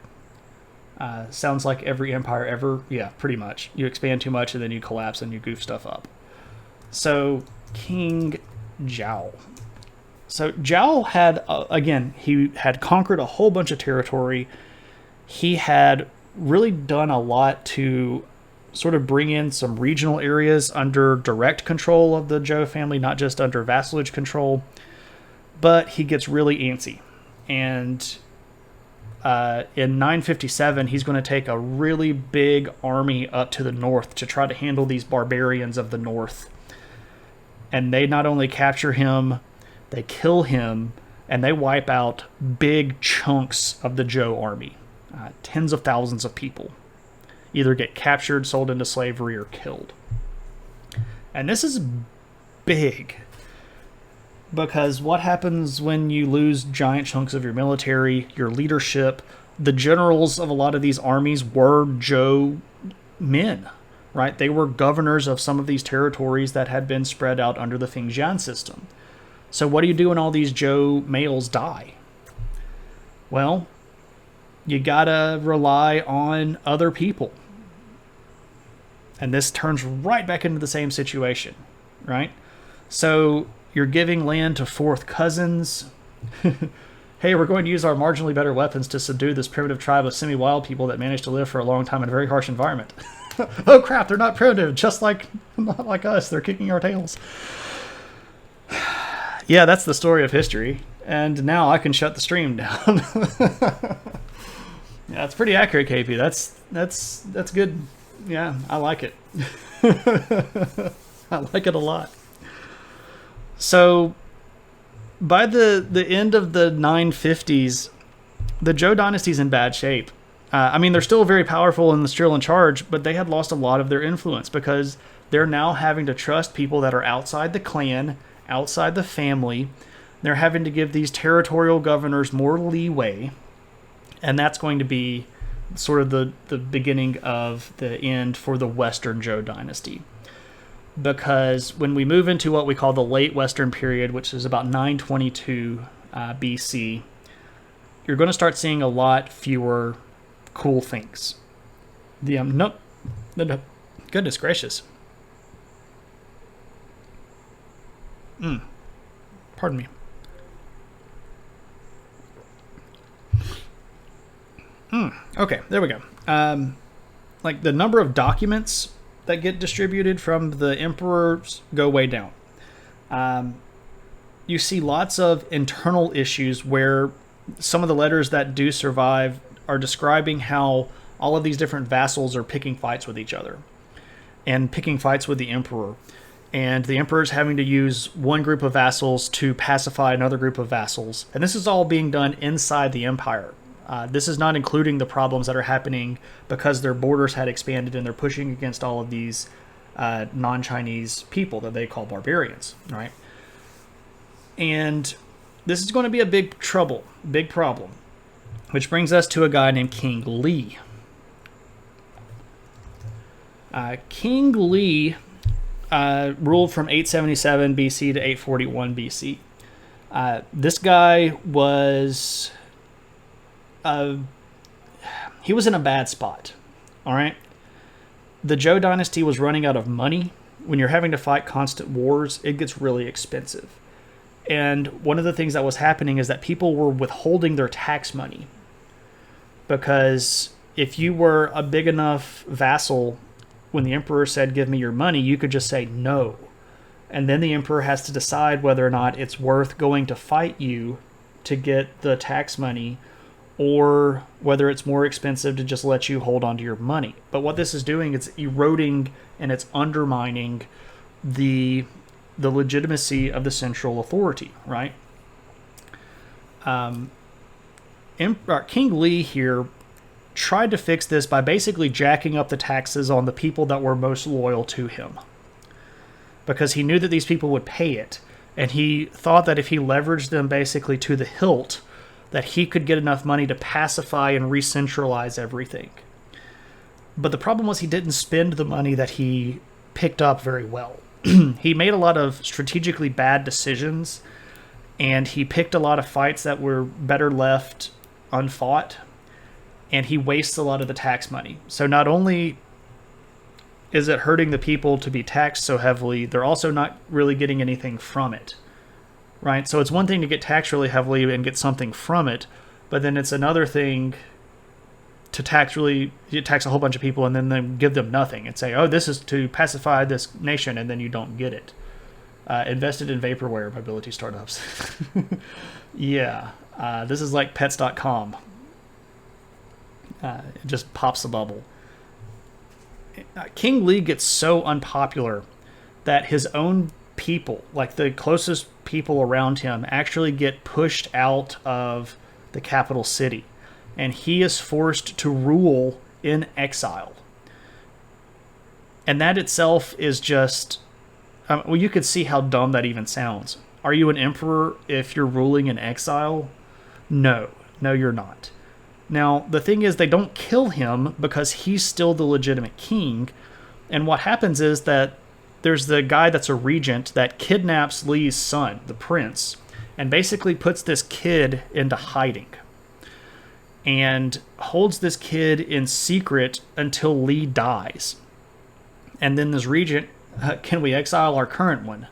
Sounds like every empire ever. Yeah, pretty much. You expand too much and then you collapse and you goof stuff up. So, King Zhou. So, Zhou had, again, he had conquered a whole bunch of territory. He had really done a lot to sort of bring in some regional areas under direct control of the Zhou family, not just under vassalage control. But he gets really antsy. And in 957, he's going to take a really big army up to the north to try to handle these barbarians of the north. And they not only capture him, they kill him, and they wipe out big chunks of the Zhou army. Tens of thousands of people either get captured, sold into slavery, or killed. And this is big, because what happens when you lose giant chunks of your military, your leadership? The generals of a lot of these armies were Zhou men, right? They were governors of some of these territories that had been spread out under the Fengjian system. So what do you do when all these Zhou males die? Well, you gotta rely on other people. And this turns right back into the same situation, right? So you're giving land to fourth cousins. Hey, we're going to use our marginally better weapons to subdue this primitive tribe of semi-wild people that managed to live for a long time in a very harsh environment. Oh crap, they're not primitive, just not like us. They're kicking our tails. Yeah, that's the story of history. And now I can shut the stream down. Yeah, it's pretty accurate, KP. That's good. Yeah, I like it. I like it a lot. So, by the end of the 950s, the Zhou dynasty's in bad shape. I mean, they're still very powerful and they're still in charge, but they had lost a lot of their influence because they're now having to trust people that are outside the clan, outside the family. They're having to give these territorial governors more leeway, and that's going to be sort of the beginning of the end for the Western Zhou dynasty. Because when we move into what we call the late Western period, which is about 922 BC, you're going to start seeing a lot fewer cool things. No, goodness gracious. Pardon me. Okay, there we go. Like the number of documents that get distributed from the emperors go way down. You see lots of internal issues where some of the letters that do survive are describing how all of these different vassals are picking fights with each other and picking fights with the emperor. And the emperor's having to use one group of vassals to pacify another group of vassals. And this is all being done inside the empire. This is not including the problems that are happening because their borders had expanded and they're pushing against all of these non-Chinese people that they call barbarians, right? And this is going to be a big problem, which brings us to a guy named King Li. King Li ruled from 877 BC to 841 BC. This guy was... he was in a bad spot, all right? The Zhou dynasty was running out of money. When you're having to fight constant wars, it gets really expensive. And one of the things that was happening is that people were withholding their tax money. Because if you were a big enough vassal, when the emperor said, give me your money, you could just say no. And then the emperor has to decide whether or not it's worth going to fight you to get the tax money, or whether it's more expensive to just let you hold on to your money. But what this is doing, it's eroding and it's undermining the legitimacy of the central authority, right? King Li here tried to fix this by basically jacking up the taxes on the people that were most loyal to him, because he knew that these people would pay it, and he thought that if he leveraged them basically to the hilt, that he could get enough money to pacify and re-centralize everything. But the problem was he didn't spend the money that he picked up very well. he made a lot of strategically bad decisions, and he picked a lot of fights that were better left unfought, and he wastes a lot of the tax money. So not only is it hurting the people to be taxed so heavily, they're also not really getting anything from it, right? So it's one thing to get taxed really heavily and get something from it, but then it's another thing to tax a whole bunch of people and then give them nothing and say, oh, this is to pacify this nation, and then you don't get it. Invested in vaporware mobility startups. Yeah, this is like pets.com. It just pops the bubble. King Lee gets so unpopular that his own people, like the closest people around him, actually get pushed out of the capital city, and he is forced to rule in exile. And that itself is just, well, you could see how dumb that even sounds. Are you an emperor if you're ruling in exile? No, you're not. Now, the thing is, they don't kill him because he's still the legitimate king. And what happens is that there's the guy that's a regent that kidnaps Lee's son, the prince, and basically puts this kid into hiding and holds this kid in secret until Lee dies. And then this regent, can we exile our current one?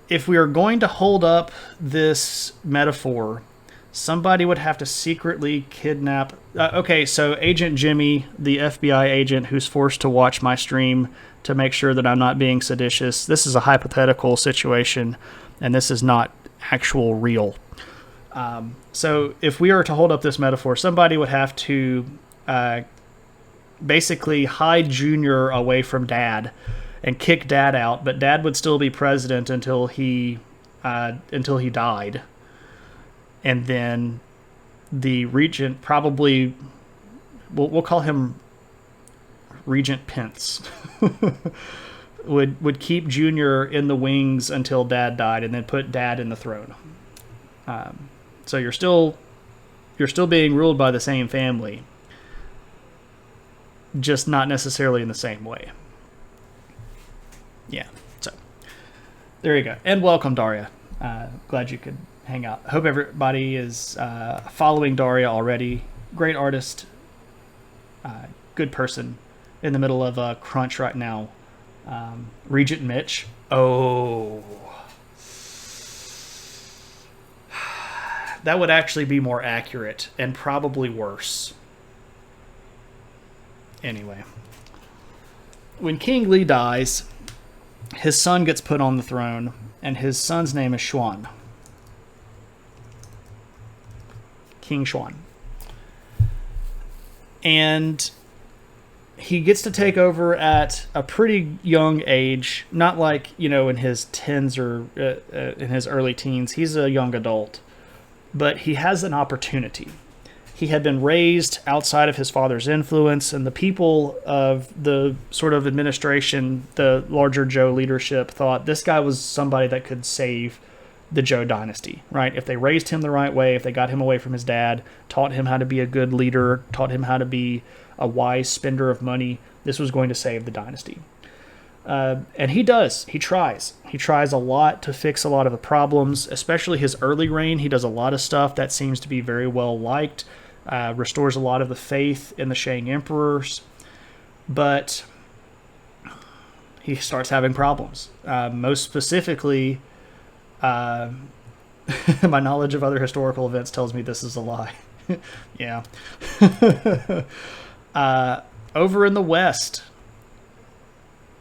If we are going to hold up this metaphor, somebody would have to secretly kidnap... okay, so Agent Jimmy, the FBI agent who's forced to watch my stream to make sure that I'm not being seditious, this is a hypothetical situation, and this is not actual real. So if we are to hold up this metaphor, somebody would have to basically hide Junior away from Dad and kick Dad out, but Dad would still be president until he died. And then the regent, probably, we'll call him Regent Pence, would keep Junior in the wings until Dad died, and then put Dad in the throne. So you're still being ruled by the same family, just not necessarily in the same way. Yeah, so there you go. And welcome, Daria. Glad you could hang out. Hope everybody is following Daria already. Great artist, good person, in the middle of a crunch right now. Regent Mitch. Oh. That would actually be more accurate and probably worse. Anyway. When King Lee dies, his son gets put on the throne, and his son's name is Xuan. King Xuan. And he gets to take over at a pretty young age, not like, in his tens or in his early teens. He's a young adult. But he has an opportunity. He had been raised outside of his father's influence, and the people of the sort of administration, the larger Zhou leadership, thought this guy was somebody that could save the Zhou dynasty, right? If they raised him the right way, if they got him away from his dad, taught him how to be a good leader, taught him how to be a wise spender of money, this was going to save the dynasty. And he does. He tries. He tries a lot to fix a lot of the problems, especially his early reign. He does a lot of stuff that seems to be very well liked. Restores a lot of the faith in the Shang emperors, but he starts having problems. Most specifically, my knowledge of other historical events tells me this is a lie. Yeah. Over in the West,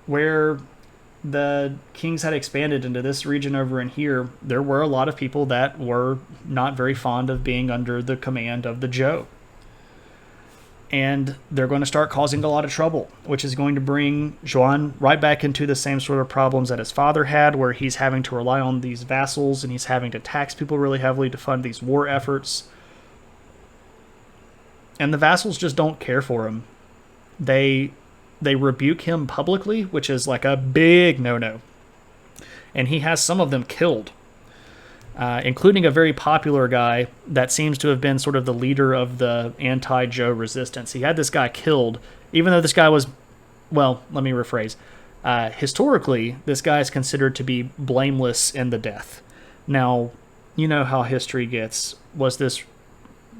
where the kings had expanded into this region over in here, there were a lot of people that were not very fond of being under the command of the Zhou. And they're going to start causing a lot of trouble, which is going to bring Xuan right back into the same sort of problems that his father had, where he's having to rely on these vassals and he's having to tax people really heavily to fund these war efforts. And the vassals just don't care for him. They rebuke him publicly, which is like a big no-no. And he has some of them killed, including a very popular guy that seems to have been sort of the leader of the anti-Zhou resistance. He had this guy killed, even though this guy was well, let me rephrase. Historically, this guy is considered to be blameless in the death. Now, you know how history gets. Was this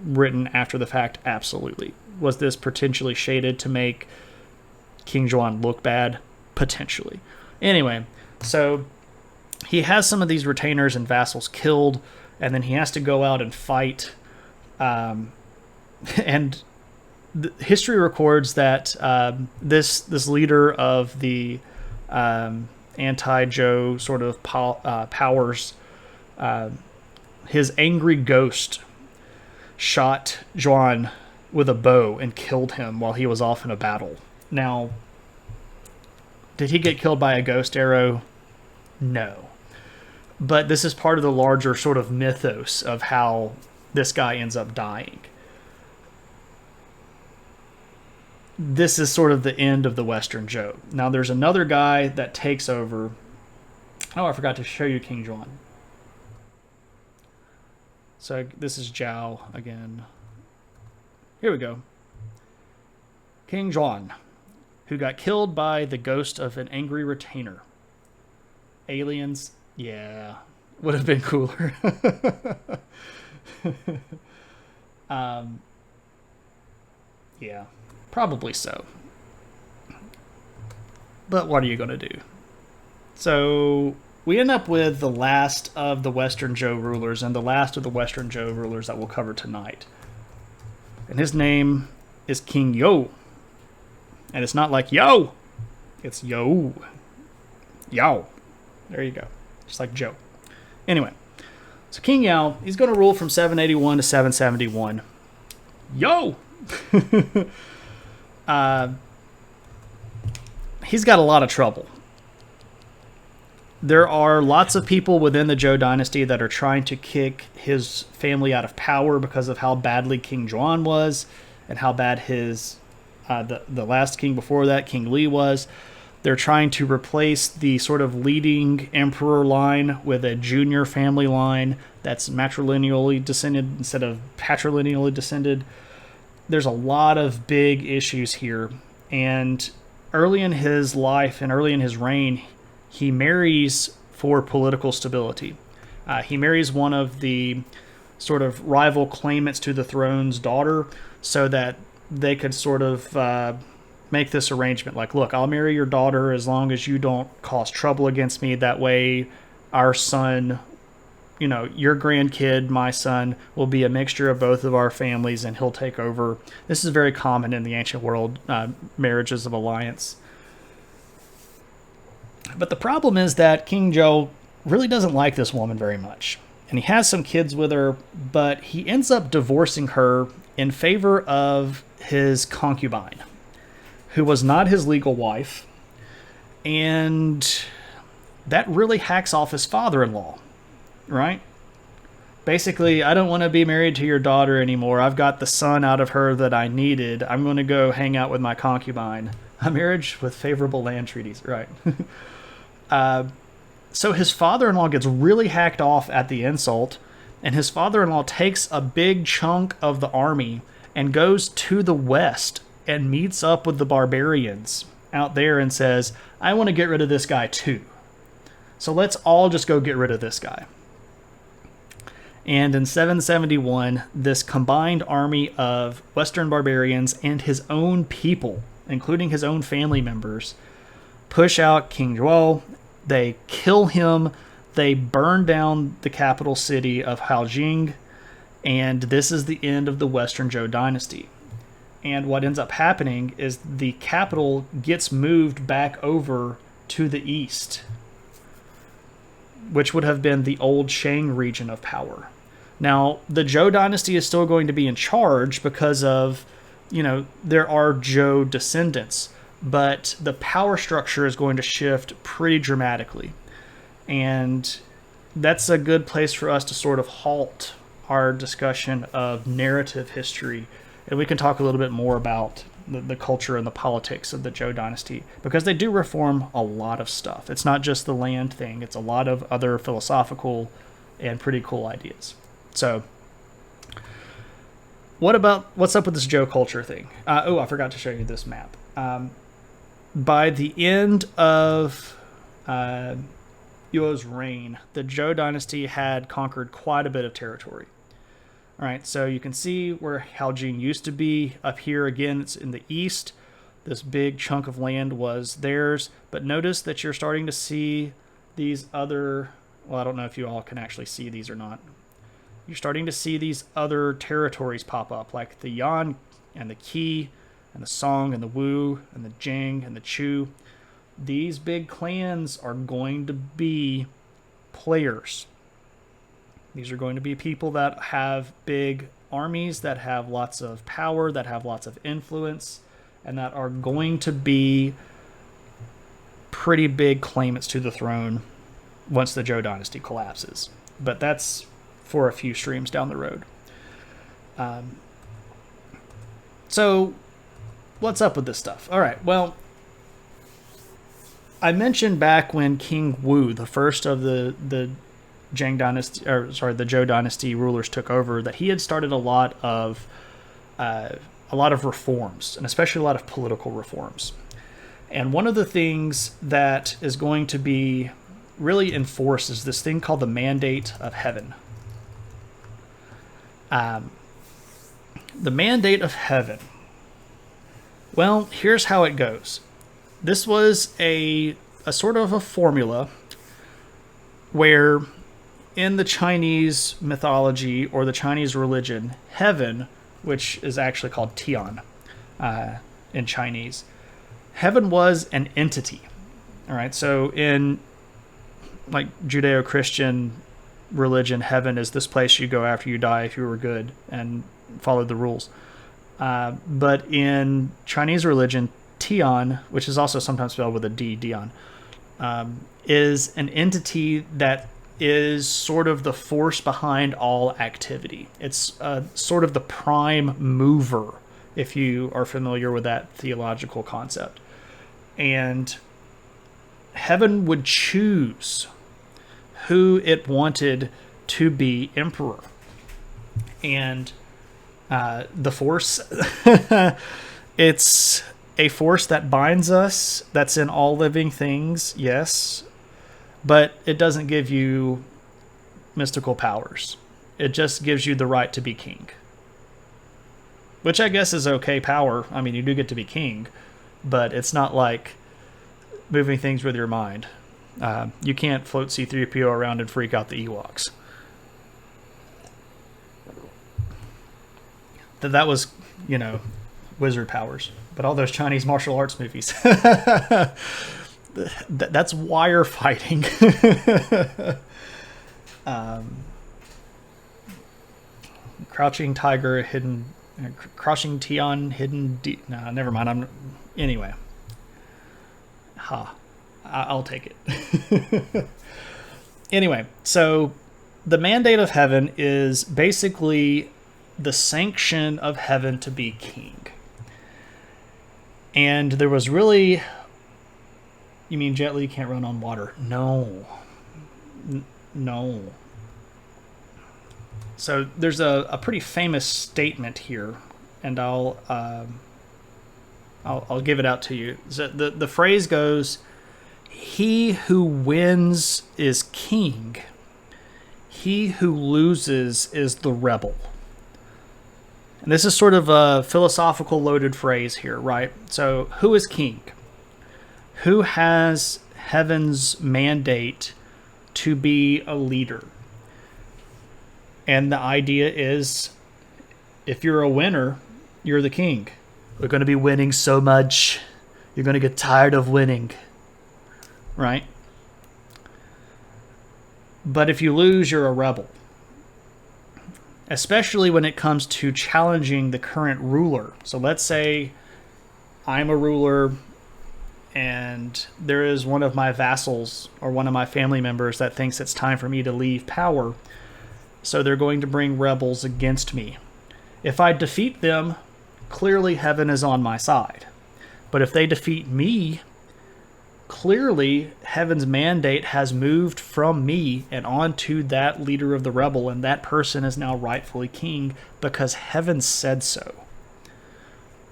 written after the fact? Absolutely. Was this potentially shaded to make King Zhuan look bad? Potentially. Anyway, so he has some of these retainers and vassals killed, and then he has to go out and fight. And history records that this leader of the anti-Zhou sort of powers, his angry ghost shot Zhuan with a bow and killed him while he was off in a battle. Now, did he get killed by a ghost arrow? No. But this is part of the larger sort of mythos of how this guy ends up dying. This is sort of the end of the Western Zhou. Now, there's another guy that takes over. Oh, I forgot to show you King Zhuan. So this is Zhou again. Here we go. King Zhuan, who got killed by the ghost of an angry retainer. Aliens, yeah, would have been cooler. Yeah, probably so. But what are you going to do? So we end up with the last of the Western Zhou rulers, and the last of the Western Zhou rulers that we'll cover tonight. And his name is King You. And it's not like yo, it's yo. Yao. There you go. Just like Joe. Anyway, so King Yao, he's going to rule from 781 to 771. Yo! He's got a lot of trouble. There are lots of people within the Zhou dynasty that are trying to kick his family out of power because of how badly King Zhuan was and how bad his the last king before that, King Li, was. They're trying to replace the sort of leading emperor line with a junior family line that's matrilineally descended instead of patrilineally descended. There's a lot of big issues here. And early in his life and early in his reign, he marries for political stability. He marries one of the sort of rival claimants to the throne's daughter so that they could sort of make this arrangement. Like, look, I'll marry your daughter as long as you don't cause trouble against me. That way our son, you know, your grandkid, my son, will be a mixture of both of our families and he'll take over. This is very common in the ancient world, marriages of alliance. But the problem is that King Zhou really doesn't like this woman very much. And he has some kids with her, but he ends up divorcing her in favor of his concubine, who was not his legal wife. And that really hacks off his father-in-law, right? Basically, I don't want to be married to your daughter anymore. I've got the son out of her that I needed. I'm going to go hang out with my concubine. A marriage with favorable land treaties, right? So his father-in-law gets really hacked off at the insult, and his father-in-law takes a big chunk of the army and goes to the west and meets up with the barbarians out there and says, I want to get rid of this guy too. So let's all just go get rid of this guy. And in 771, this combined army of Western barbarians and his own people, including his own family members, push out King Zhou. They kill him. They burn down the capital city of Haojing. And this is the end of the Western Zhou dynasty. And what ends up happening is the capital gets moved back over to the east, which would have been the old Shang region of power. Now, the Zhou dynasty is still going to be in charge because of, you know, there are Zhou descendants, but the power structure is going to shift pretty dramatically. And that's a good place for us to sort of halt our discussion of narrative history. And we can talk a little bit more about the culture and the politics of the Zhou dynasty, because they do reform a lot of stuff. It's not just the land thing. It's a lot of other philosophical and pretty cool ideas. So what's up with this Zhou culture thing? I forgot to show you this map. by the end of Yuo's reign, the Zhou dynasty had conquered quite a bit of territory. All right, so you can see where Haojing used to be. Up here again, it's in the east. This big chunk of land was theirs. But notice that you're starting to see these other... Well, I don't know if you all can actually see these or not. You're starting to see these other territories pop up, like the Yan and the Qi and the Song and the Wu and the Jing and the Chu. These big clans are going to be players. These are going to be people that have big armies, that have lots of power, that have lots of influence, and that are going to be pretty big claimants to the throne once the Zhou dynasty collapses. But that's for a few streams down the road. So, what's up with this stuff? All right, well, I mentioned back when King Wu, the first of the Zhang dynasty, or sorry, the Zhou dynasty rulers took over, that he had started a lot of reforms, and especially a lot of political reforms. And one of the things that is going to be really enforced is this thing called the Mandate of Heaven. The Mandate of Heaven. Well, here's how it goes. This was a sort of a formula where in the Chinese mythology or the Chinese religion, heaven, which is actually called Tian in Chinese, heaven was an entity. All right, so in like Judeo-Christian religion, heaven is this place you go after you die if you were good and followed the rules. But in Chinese religion, Tian, which is also sometimes spelled with a D, Dian, is an entity that is sort of the force behind all activity. It's sort of the prime mover, if you are familiar with that theological concept. And heaven would choose who it wanted to be emperor. And the force, it's a force that binds us, that's in all living things, yes, but it doesn't give you mystical powers. It just gives you the right to be king. Which I guess is okay power. I mean, you do get to be king, but it's not like moving things with your mind. You can't float C-3PO around and freak out the Ewoks. That was, wizard powers. But all those Chinese martial arts movies. That's wire fighting. Crouching Tiger, Crouching Tian, Hidden... No, never mind. Anyway. I'll take it. Anyway, so the Mandate of Heaven is basically the sanction of heaven to be king. And there was really... You mean Jet Li can't run on water? No. No. So there's a pretty famous statement here, and I'll give it out to you. So the phrase goes, "He who wins is king. He who loses is the rebel." And this is sort of a philosophical loaded phrase here, right? So who is king? Who has heaven's mandate to be a leader? And the idea is, if you're a winner, you're the king. We're going to be winning so much, you're going to get tired of winning, right? But if you lose, you're a rebel. Especially when it comes to challenging the current ruler. So let's say I'm a ruler and there is one of my vassals or one of my family members that thinks it's time for me to leave power. So they're going to bring rebels against me. If I defeat them, clearly heaven is on my side. But if they defeat me, clearly heaven's mandate has moved from me and onto that leader of the rebel, and that person is now rightfully king because heaven said so.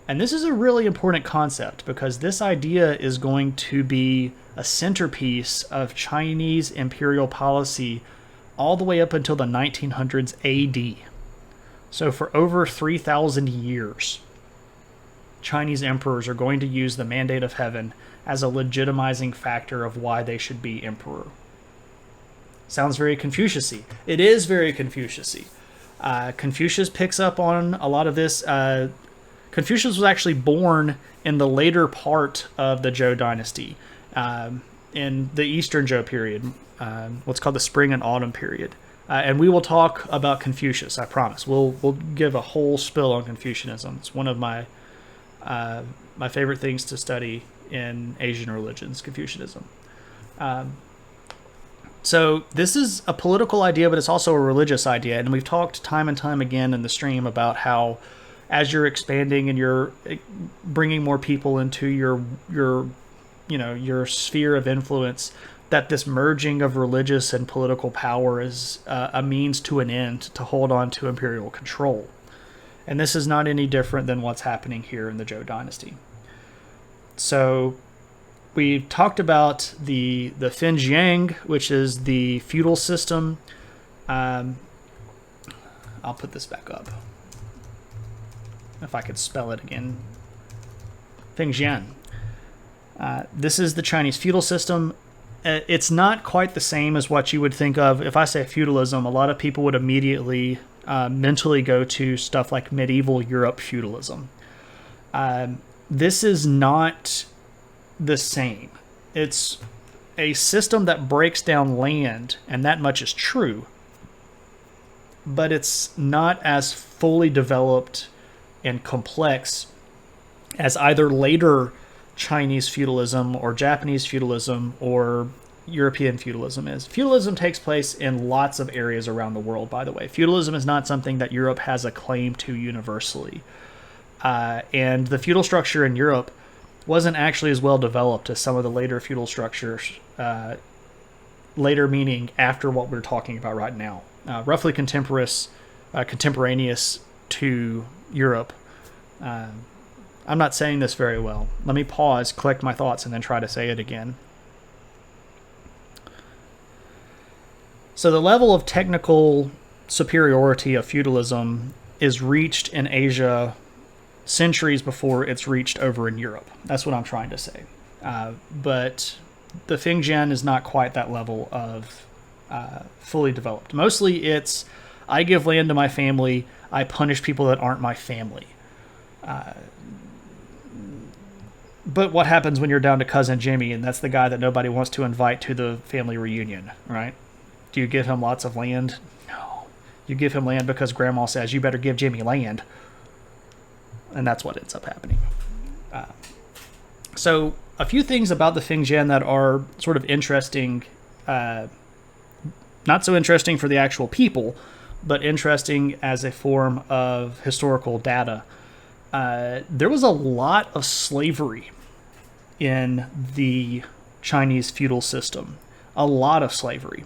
And this is a really important concept because this idea is going to be a centerpiece of Chinese imperial policy all the way up until the 1900s AD. So for over 3,000 years, Chinese emperors are going to use the mandate of heaven as a legitimizing factor of why they should be emperor. Sounds very Confucius-y. It is very Confucius-y. Confucius picks up on a lot of this. Confucius was actually born in the later part of the Zhou dynasty, in the Eastern Zhou period, what's called the Spring and Autumn period. And we will talk about Confucius, I promise. We'll give a whole spill on Confucianism. It's one of my favorite things to study in Asian religions, Confucianism. So this is a political idea, but it's also a religious idea. And we've talked time and time again in the stream about how as you're expanding and you're bringing more people into your sphere of influence, that this merging of religious and political power is a means to an end to hold on to imperial control. And this is not any different than what's happening here in the Zhou dynasty. So we've talked about the Finjiang, which is the feudal system. I'll put this back up. If I could spell it again. Finjiang. This is the Chinese feudal system. It's not quite the same as what you would think of. If I say feudalism, a lot of people would immediately mentally go to stuff like medieval Europe feudalism. This is not the same. It's a system that breaks down land, and that much is true, but it's not as fully developed and complex as either later Chinese feudalism or Japanese feudalism or European feudalism is. Feudalism takes place in lots of areas around the world, by the way. Feudalism is not something that Europe has a claim to universally. And the feudal structure in Europe wasn't actually as well developed as some of the later feudal structures, later meaning after what we're talking about right now. Roughly contemporaneous to Europe. I'm not saying this very well. Let me pause, collect my thoughts, and then try to say it again. So the level of technical superiority of feudalism is reached in Asia centuries before it's reached over in Europe. That's what I'm trying to say. But the Finjiang is not quite that level of fully developed. Mostly it's, I give land to my family, I punish people that aren't my family. But what happens when you're down to Cousin Jimmy, and that's the guy that nobody wants to invite to the family reunion, right? Do you give him lots of land? No. You give him land because Grandma says, you better give Jimmy land. And that's what ends up happening. So a few things about the Finjiang that are sort of interesting, not so interesting for the actual people, but interesting as a form of historical data. There was a lot of slavery in the Chinese feudal system. A lot of slavery.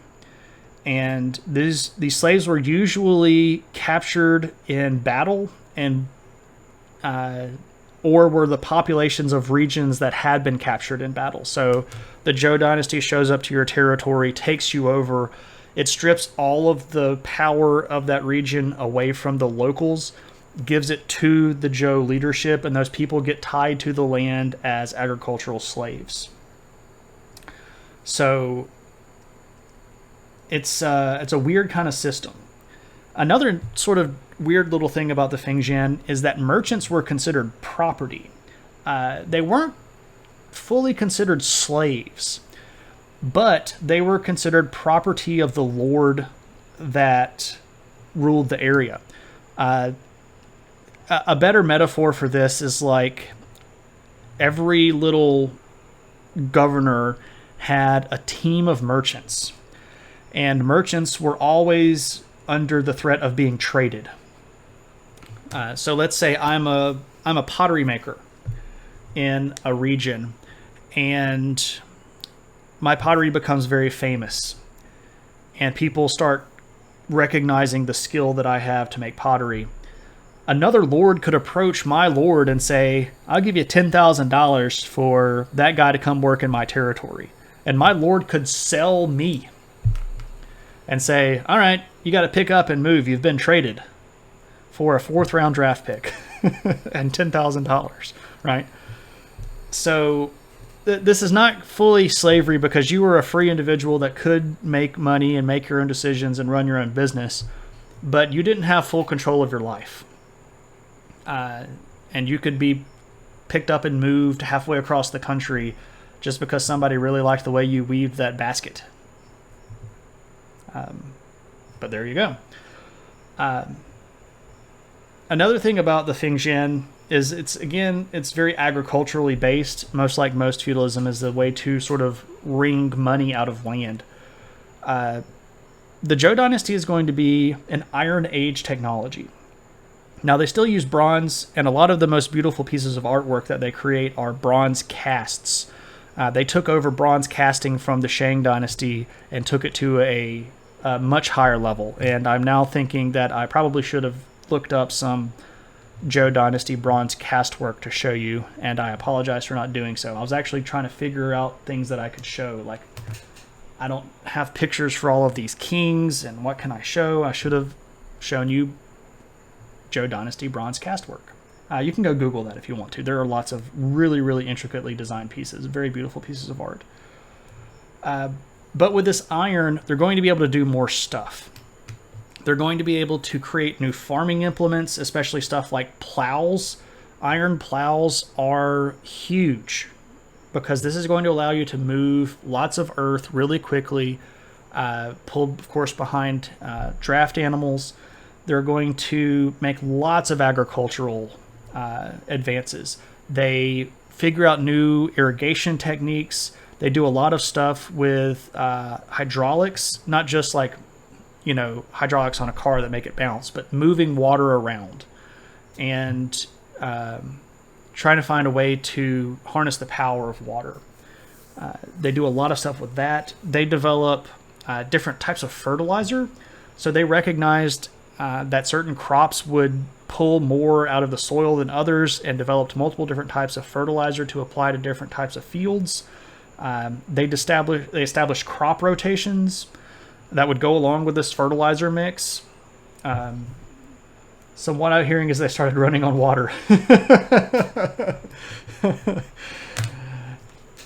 And these slaves were usually captured in battle and or were the populations of regions that had been captured in battle. So the Zhou dynasty shows up to your territory, takes you over. It strips all of the power of that region away from the locals, gives it to the Zhou leadership, and those people get tied to the land as agricultural slaves. So it's a weird kind of system. Another sort of weird little thing about the Finjiang is that merchants were considered property. They weren't fully considered slaves, but they were considered property of the lord that ruled the area. A better metaphor for this is like every little governor had a team of merchants, and merchants were always under the threat of being traded. So let's say I'm a pottery maker in a region, and my pottery becomes very famous, and people start recognizing the skill that I have to make pottery. another lord could approach my lord and say, I'll give you $10,000 for that guy to come work in my territory. And my lord could sell me and say, all right, you got to pick up and move. You've been traded for a 4th round draft pick and $10,000, right? So this is not fully slavery because you were a free individual that could make money and make your own decisions and run your own business, but you didn't have full control of your life. And you could be picked up and moved halfway across the country just because somebody really liked the way you weaved that basket. But there you go. Another thing about the Fengjian is it's very agriculturally based, most like most feudalism, is the way to sort of wring money out of land. The Zhou dynasty is going to be an Iron Age technology. Now, they still use bronze, and a lot of the most beautiful pieces of artwork that they create are bronze casts. They took over bronze casting from the Shang dynasty and took it to a much higher level. And I'm now thinking that I probably should have looked up some Zhou dynasty bronze cast work to show you, and I apologize for not doing so. I was actually trying to figure out things that I could show. Like, I don't have pictures for all of these kings, and what can I show? I should have shown you Zhou dynasty bronze cast work. You can go Google that if you want to. There are lots of really, really intricately designed pieces, very beautiful pieces of art. But with this iron, they're going to be able to do more stuff. They're going to be able to create new farming implements, especially stuff like plows. Iron plows are huge because this is going to allow you to move lots of earth really quickly, pulled, of course, behind draft animals. They're going to make lots of agricultural advances. They figure out new irrigation techniques. They do a lot of stuff with hydraulics, not just like, hydraulics on a car that make it bounce, but moving water around and trying to find a way to harness the power of water. They do a lot of stuff with that. They develop different types of fertilizer. So they recognized that certain crops would pull more out of the soil than others and developed multiple different types of fertilizer to apply to different types of fields. They established crop rotations that would go along with this fertilizer mix. So what I'm hearing is they started running on water.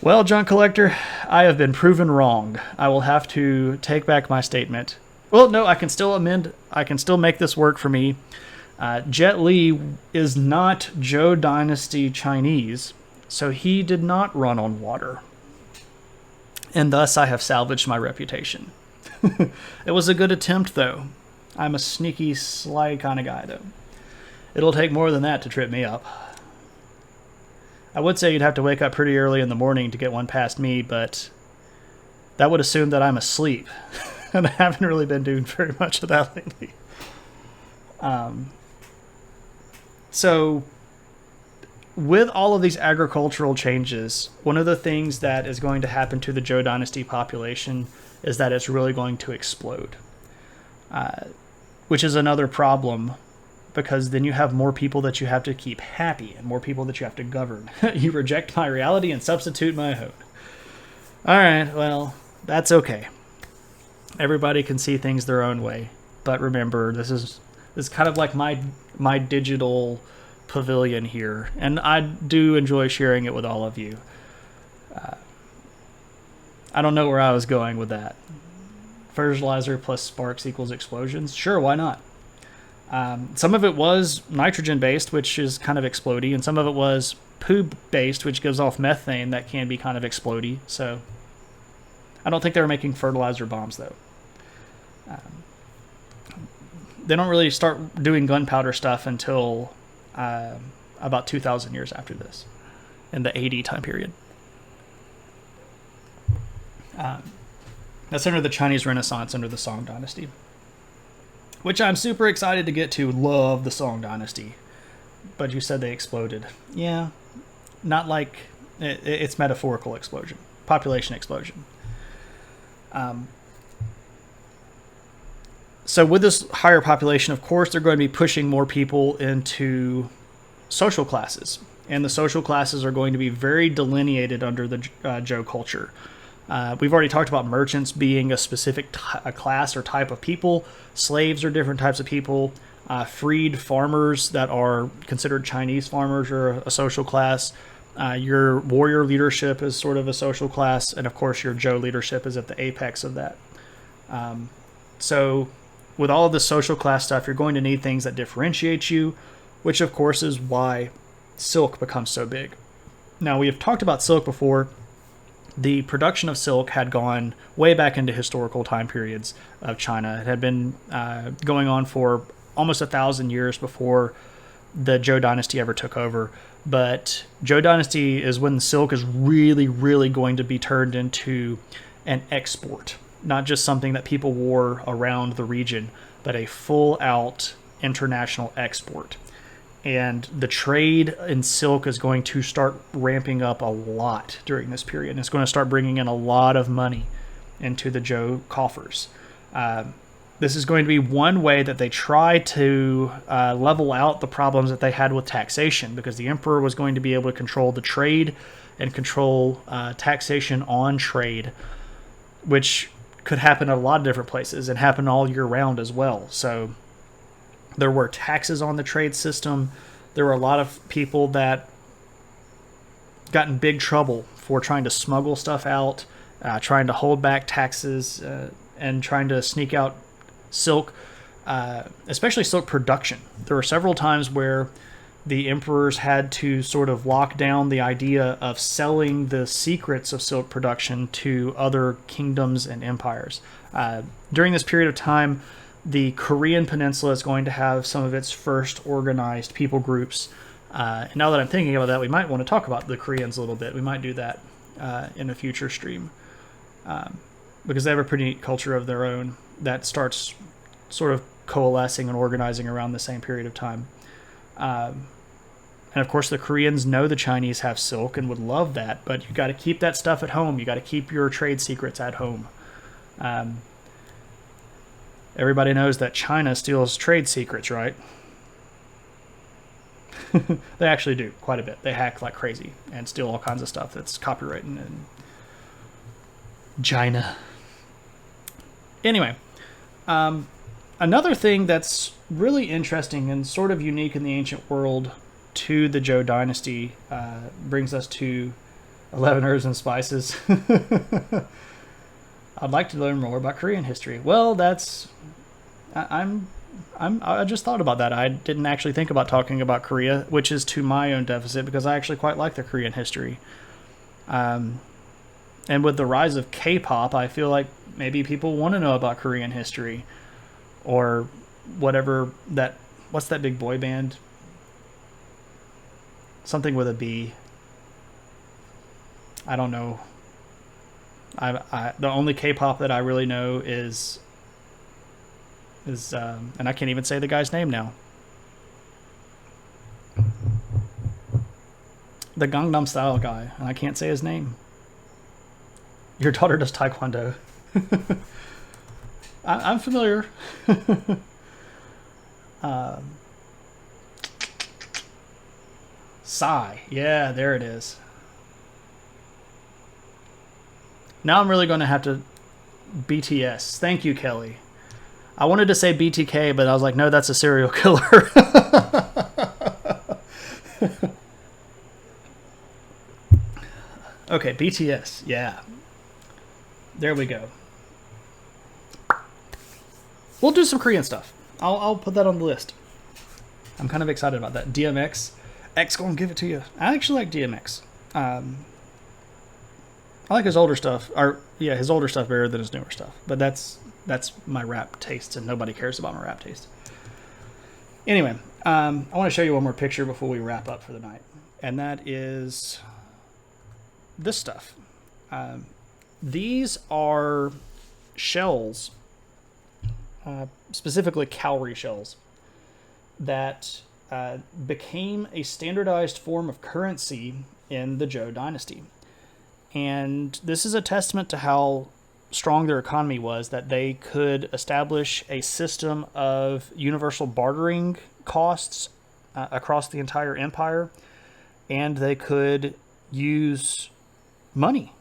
Well, Junk Collector, I have been proven wrong. I will have to take back my statement. Well, no, I can still amend. I can still make this work for me. Jet Li is not Zhou Dynasty Chinese, so he did not run on water. And thus I have salvaged my reputation. It was a good attempt, though. I'm a sneaky, sly kind of guy, though. It'll take more than that to trip me up. I would say you'd have to wake up pretty early in the morning to get one past me, but that would assume that I'm asleep. And I haven't really been doing very much of that lately. So, with all of these agricultural changes, one of the things that is going to happen to the Zhou Dynasty population is that it's really going to explode. Which is another problem, because then you have more people that you have to keep happy and more people that you have to govern. You reject my reality and substitute my own. Alright, well, that's okay. Everybody can see things their own way. But remember, this is kind of like my digital pavilion here. And I do enjoy sharing it with all of you. I don't know where I was going with that. Fertilizer plus sparks equals explosions? Sure, why not? Some of it was nitrogen-based, which is kind of explodey, and some of it was poo-based, which gives off methane that can be kind of explodey. So I don't think they were making fertilizer bombs, though. They don't really start doing gunpowder stuff until about 2,000 years after this, in the AD time period. That's under the Chinese Renaissance, under the Song Dynasty, which I'm super excited to get to. Love the Song Dynasty, but you said they exploded. Yeah, not like it's metaphorical explosion, population explosion. So with this higher population, of course, they're going to be pushing more people into social classes. And the social classes are going to be very delineated under the Zhou culture. We've already talked about merchants being a specific a class or type of people. Slaves are different types of people. Freed farmers that are considered Chinese farmers are a social class. Your warrior leadership is sort of a social class. And of course, your Zhou leadership is at the apex of that. So with all of the social class stuff, you're going to need things that differentiate you, which of course is why silk becomes so big. Now, we have talked about silk before. The production of silk had gone way back into historical time periods of China. It had been going on for almost 1,000 years before the Zhou dynasty ever took over. But Zhou dynasty is when silk is really, really going to be turned into an export. Not just something that people wore around the region, but a full-out international export. And the trade in silk is going to start ramping up a lot during this period. And it's going to start bringing in a lot of money into the Zhou coffers. This is going to be one way that they try to level out the problems that they had with taxation, because the emperor was going to be able to control the trade and control taxation on trade, which could happen at a lot of different places and happen all year round as well. So there were taxes on the trade system. There were a lot of people that got in big trouble for trying to smuggle stuff out, trying to hold back taxes, and trying to sneak out silk, especially silk production. There were several times where the emperors had to sort of lock down the idea of selling the secrets of silk production to other kingdoms and empires. During this period of time, the Korean peninsula is going to have some of its first organized people groups. And now that I'm thinking about that, we might want to talk about the Koreans a little bit. We might do that in a future stream, because they have a pretty neat culture of their own that starts sort of coalescing and organizing around the same period of time. And of course, the Koreans know the Chinese have silk and would love that, but you got to keep that stuff at home. You got to keep your trade secrets at home. Everybody knows that China steals trade secrets, right? They actually do quite a bit. They hack like crazy and steal all kinds of stuff that's copyrighted in China. Anyway, another thing that's really interesting and sort of unique in the ancient world to the Zhou dynasty brings us to 11 herbs and spices. I'd like to learn more about Korean history. Well, I just thought about that. I didn't actually think about talking about Korea, which is to my own deficit, because I actually quite like the Korean history. And with the rise of K-pop, I feel like maybe people want to know about Korean history, or whatever that. What's that big boy band? Something with a B. I don't know. The only K-pop that I really know is and I can't even say the guy's name now. The Gangnam Style guy, and I can't say his name. Your daughter does Taekwondo. I'm familiar. Psy. Yeah, there it is. Now I'm really going to have to... BTS. Thank you, Kelly. I wanted to say BTK, but I was like, no, that's a serial killer. Okay, BTS. Yeah. There we go. We'll do some Korean stuff. I'll put that on the list. I'm kind of excited about that. DMX. X gonna give it to you. I actually like DMX. I like his older stuff. His older stuff better than his newer stuff. But that's my rap taste, and nobody cares about my rap taste. Anyway, I want to show you one more picture before we wrap up for the night. And that is this stuff. These are shells, specifically cowrie shells, that became a standardized form of currency in the Zhou dynasty. And this is a testament to how strong their economy was that they could establish a system of universal bartering costs across the entire empire, and they could use money.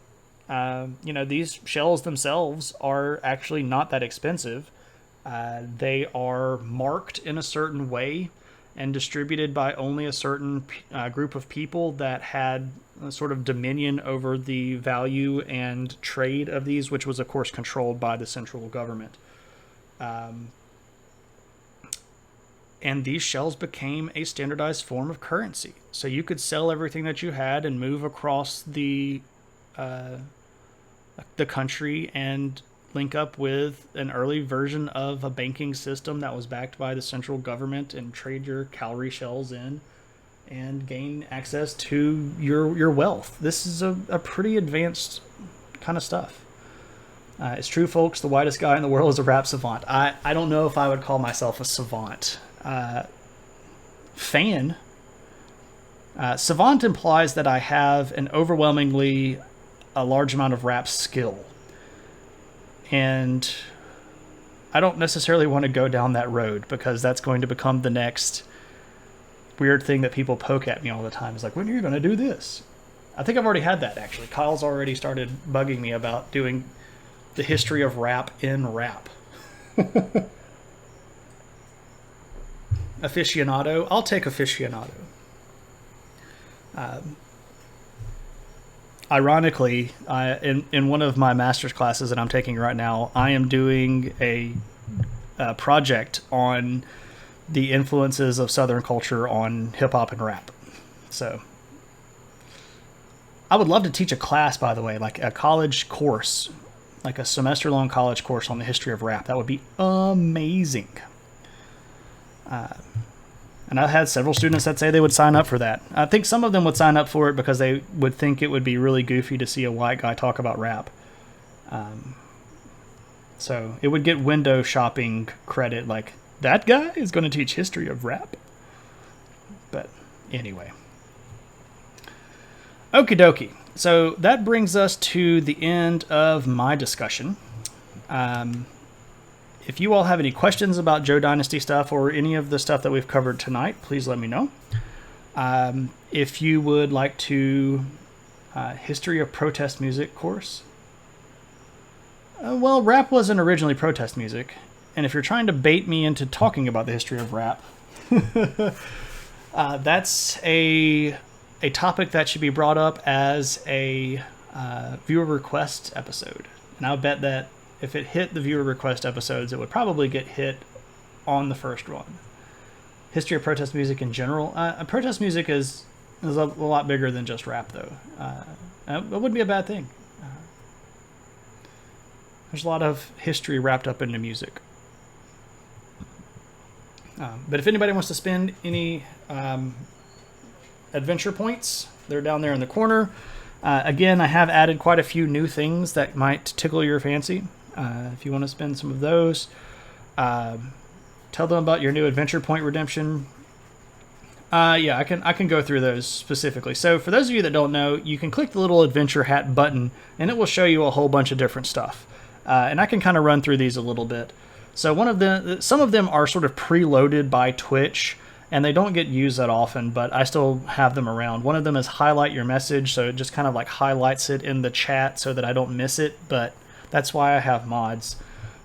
These shells themselves are actually not that expensive. They are marked in a certain way and distributed by only a certain group of people that had a sort of dominion over the value and trade of these, which was, of course, controlled by the central government. And these shells became a standardized form of currency. So you could sell everything that you had and move across the country and link up with an early version of a banking system that was backed by the central government and trade your cowrie shells in and gain access to your wealth. This is a pretty advanced kind of stuff. It's true, folks, the whitest guy in the world is a rap savant. I don't know if I would call myself a savant. Fan. Savant implies that I have an overwhelmingly a large amount of rap skill. And I don't necessarily want to go down that road because that's going to become the next weird thing that people poke at me all the time. It's like, when are you going to do this? I think I've already had that, actually. Kyle's already started bugging me about doing the history of rap in rap. Aficionado. I'll take aficionado. Ironically, in one of my master's classes that I'm taking right now, I am doing a project on the influences of Southern culture on hip-hop and rap. So I would love to teach a class, by the way, like a college course, like a semester-long college course on the history of rap. That would be amazing. And I've had several students that say they would sign up for that. I think some of them would sign up for it because they would think it would be really goofy to see a white guy talk about rap. So it would get window shopping credit, like, that guy is going to teach history of rap. But anyway. Okie dokie. So that brings us to the end of my discussion. If you all have any questions about Zhou Dynasty stuff or any of the stuff that we've covered tonight, please let me know. If you would like to history of protest music course. Well, rap wasn't originally protest music. And if you're trying to bait me into talking about the history of rap, that's a topic that should be brought up as a viewer request episode. And I'll bet that if it hit the viewer request episodes, it would probably get hit on the first one. History of protest music in general. Protest music is a lot bigger than just rap, though. It wouldn't be a bad thing. There's a lot of history wrapped up into music. But if anybody wants to spend any adventure points, they're down there in the corner. Again, I have added quite a few new things that might tickle your fancy. If you want to spend some of those, tell them about your new adventure point redemption. Yeah, I can go through those specifically. So for those of you that don't know, you can click the little adventure hat button and it will show you a whole bunch of different stuff. And I can kind of run through these a little bit. So some of them are sort of preloaded by Twitch and they don't get used that often, but I still have them around. One of them is highlight your message. So it just kind of like highlights it in the chat so that I don't miss it. But that's why I have mods.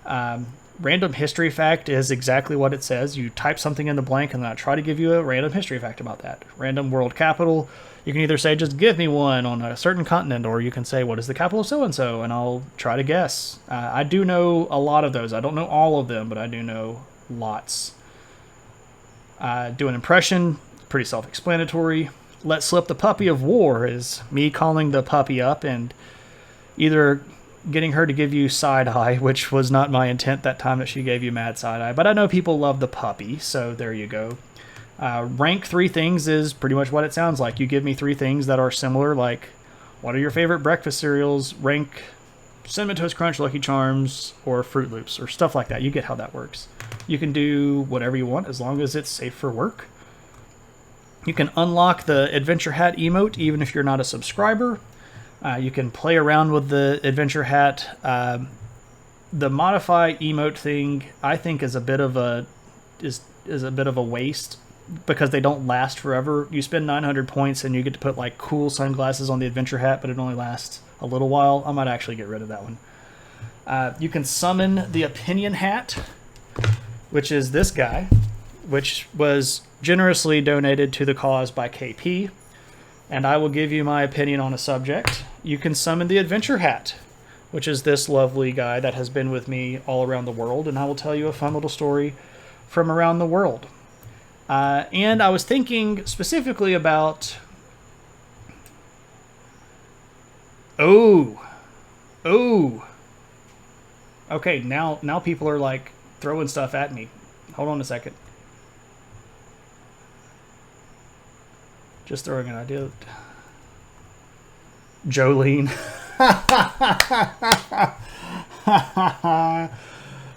Random history fact is exactly what it says. You type something in the blank and then I try to give you a random history fact about that. Random world capital. You can either say, just give me one on a certain continent, or you can say, what is the capital of so-and-so? And I'll try to guess. I do know a lot of those. I don't know all of them, but I do know lots. Do an impression. Pretty self-explanatory. Let slip the puppy of war is me calling the puppy up and either getting her to give you side-eye, which was not my intent that time that she gave you mad side-eye. But I know people love the puppy, so there you go. Rank 3 things is pretty much what it sounds like. You give me 3 things that are similar, like, what are your favorite breakfast cereals? Rank Cinnamon Toast Crunch, Lucky Charms, or Fruit Loops, or stuff like that. You get how that works. You can do whatever you want as long as it's safe for work. You can unlock the Adventure Hat emote even if you're not a subscriber. You can play around with the adventure hat. The modify emote thing, I think, is a bit of a waste because they don't last forever. You spend 900 points and you get to put like cool sunglasses on the adventure hat, but it only lasts a little while. I might actually get rid of that one. You can summon the opinion hat, which is this guy, which was generously donated to the cause by KP. And I will give you my opinion on a subject. You can summon the adventure hat, which is this lovely guy that has been with me all around the world, and I will tell you a fun little story from around the world. And I was thinking specifically about... Oh! Okay, now people are like throwing stuff at me. Hold on a second. Just throwing an idea. Jolene.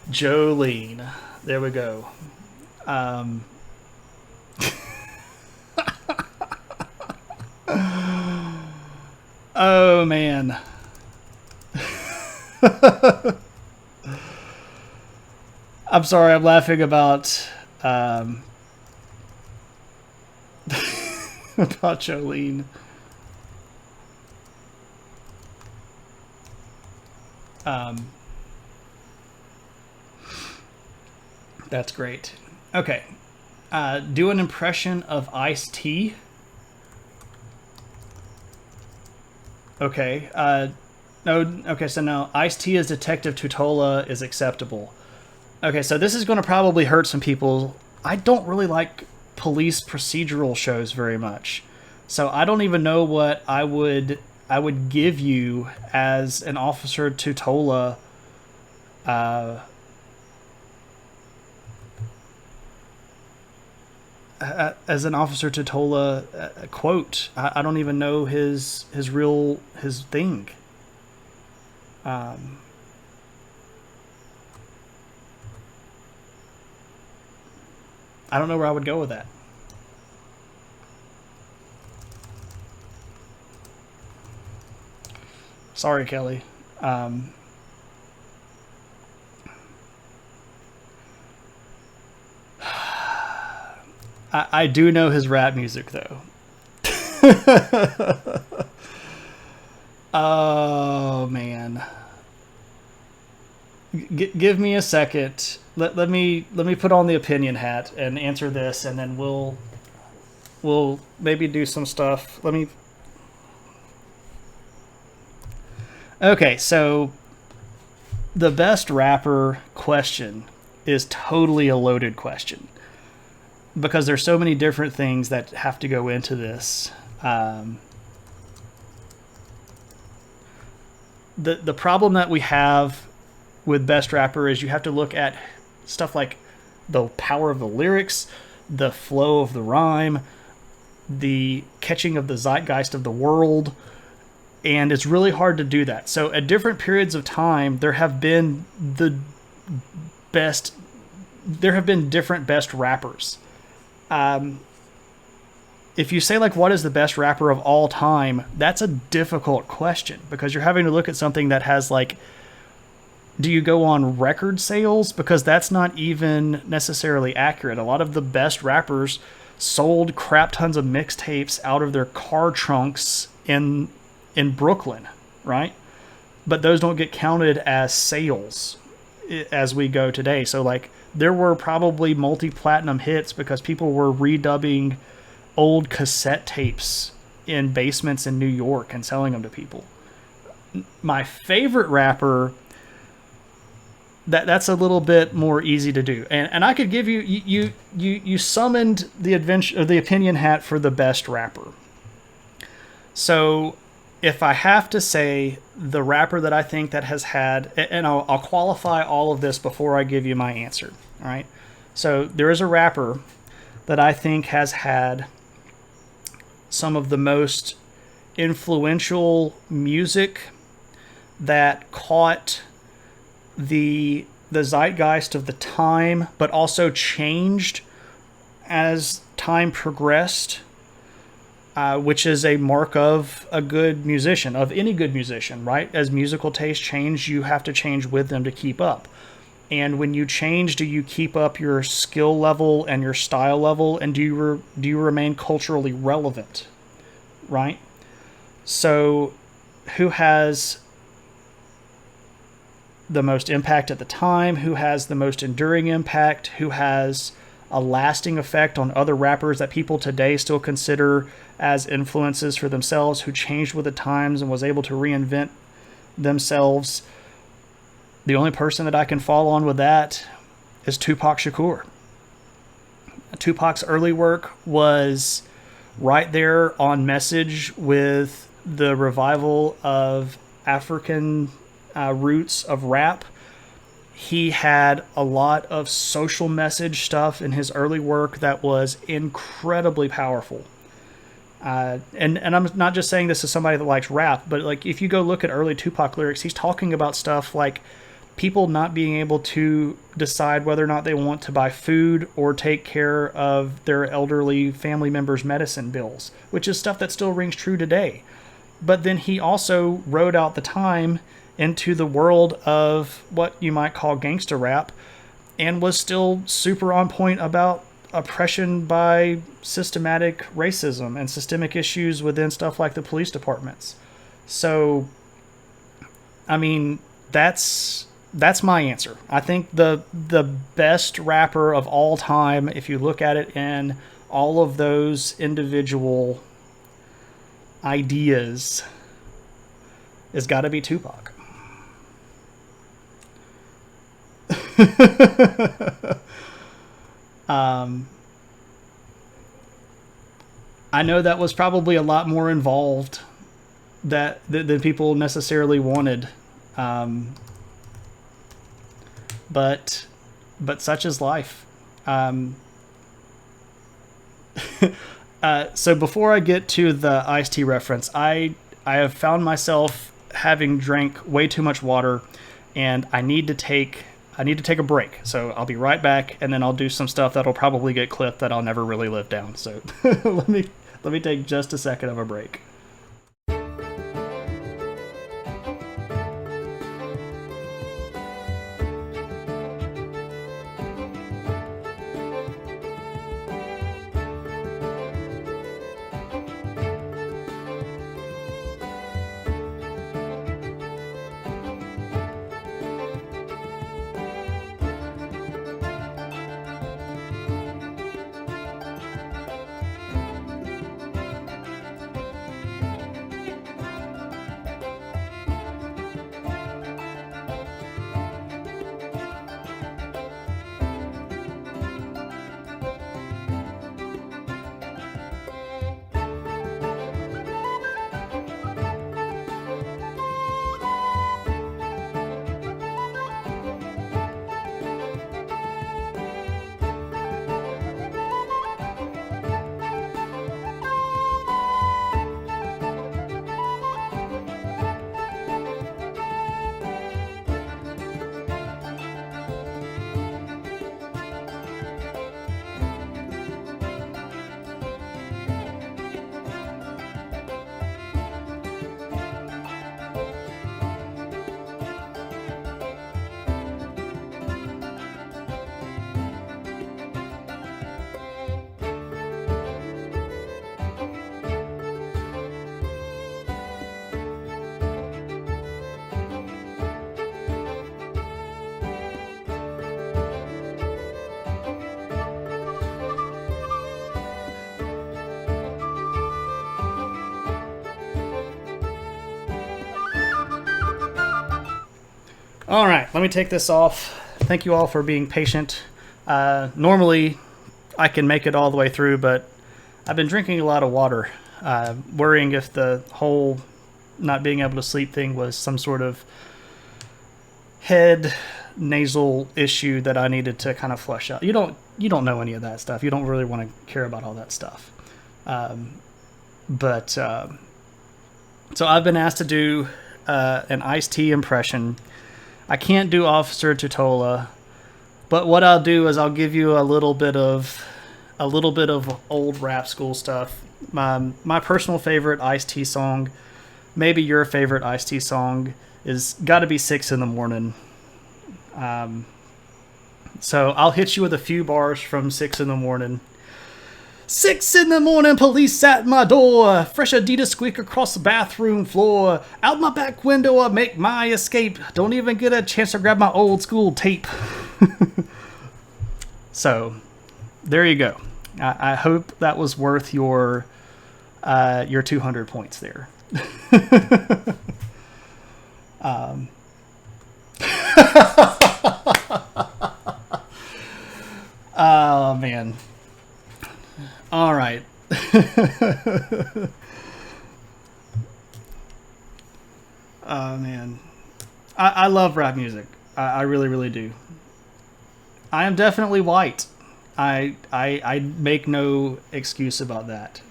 Jolene. There we go. Oh, man. I'm sorry, I'm laughing about... about Jolene. That's great. Okay. Do an impression of Ice-T. Okay. No. Okay, so now Ice-T as Detective Tutola is acceptable. Okay, so this is going to probably hurt some people. I don't really like police procedural shows very much. So I don't even know what I would give you as an Officer Tutola quote. I don't even know his thing. I don't know where I would go with that. Sorry, Kelly. I do know his rap music, though. Oh, man. Give me a second. Let me put on the opinion hat and answer this, and then we'll maybe do some stuff. Okay, so the best rapper question is totally a loaded question because there's so many different things that have to go into this. The problem that we have with best rapper is you have to look at stuff like the power of the lyrics, the flow of the rhyme, the catching of the zeitgeist of the world, and it's really hard to do that. So at different periods of time, there have been different best rappers. If you say, like, what is the best rapper of all time, that's a difficult question because you're having to look at something that has, like, do you go on record sales? Because that's not even necessarily accurate. A lot of the best rappers sold crap tons of mixtapes out of their car trunks in Brooklyn, right? But those don't get counted as sales as we go today. So, like, there were probably multi-platinum hits because people were redubbing old cassette tapes in basements in New York and selling them to people. My favorite rapper, that's a little bit more easy to do. And I could give you summoned the opinion hat for the best rapper. So if I have to say the rapper that I think that has had, and I'll qualify all of this before I give you my answer, all right? So there is a rapper that I think has had some of the most influential music that caught the zeitgeist of the time, but also changed as time progressed. which is a mark of a good musician, of any good musician, right? As musical tastes change, you have to change with them to keep up. And when you change, do you keep up your skill level and your style level, and do you remain culturally relevant, right? So, who has the most impact at the time? Who has the most enduring impact? Who has a lasting effect on other rappers that people today still consider as influences for themselves, who changed with the times and was able to reinvent themselves? The only person that I can fall on with that is Tupac Shakur. Tupac's early work was right there on message with the revival of African roots of rap. He had a lot of social message stuff in his early work that was incredibly powerful. And I'm not just saying this as somebody that likes rap, but like if you go look at early Tupac lyrics, he's talking about stuff like people not being able to decide whether or not they want to buy food or take care of their elderly family members' medicine bills, which is stuff that still rings true today. But then he also rode out the time into the world of what you might call gangster rap and was still super on point about oppression by systematic racism and systemic issues within stuff like the police departments. So, I mean, that's my answer. I think the best rapper of all time, if you look at it in all of those individual ideas, has got to be Tupac. I know that was probably a lot more involved than people necessarily wanted. But such is life. So before I get to the iced tea reference, I have found myself having drank way too much water, and I need to take a break. So I'll be right back, and then I'll do some stuff that'll probably get clipped that I'll never really live down. So let me take just a second of a break. All right, let me take this off. Thank you all for being patient. Normally, I can make it all the way through, but I've been drinking a lot of water, worrying if the whole not being able to sleep thing was some sort of head nasal issue that I needed to kind of flush out. You don't know any of that stuff. You don't really want to care about all that stuff. So I've been asked to do an iced tea impression. I can't do Officer Tutola, but what I'll do is I'll give you a little bit of a little bit of old rap school stuff. My personal favorite AiH song, maybe your favorite AiH song, is got to be 6 in the Morning. So I'll hit you with a few bars from 6 in the Morning. 6 in the morning, police at my door. Fresh Adidas squeak across the bathroom floor. Out my back window, I make my escape. Don't even get a chance to grab my old school tape. So, there you go. I hope that was worth your 200 points there. Oh, man. All right. Oh, man. I love rap music. I really, really do. I am definitely white. I make no excuse about that.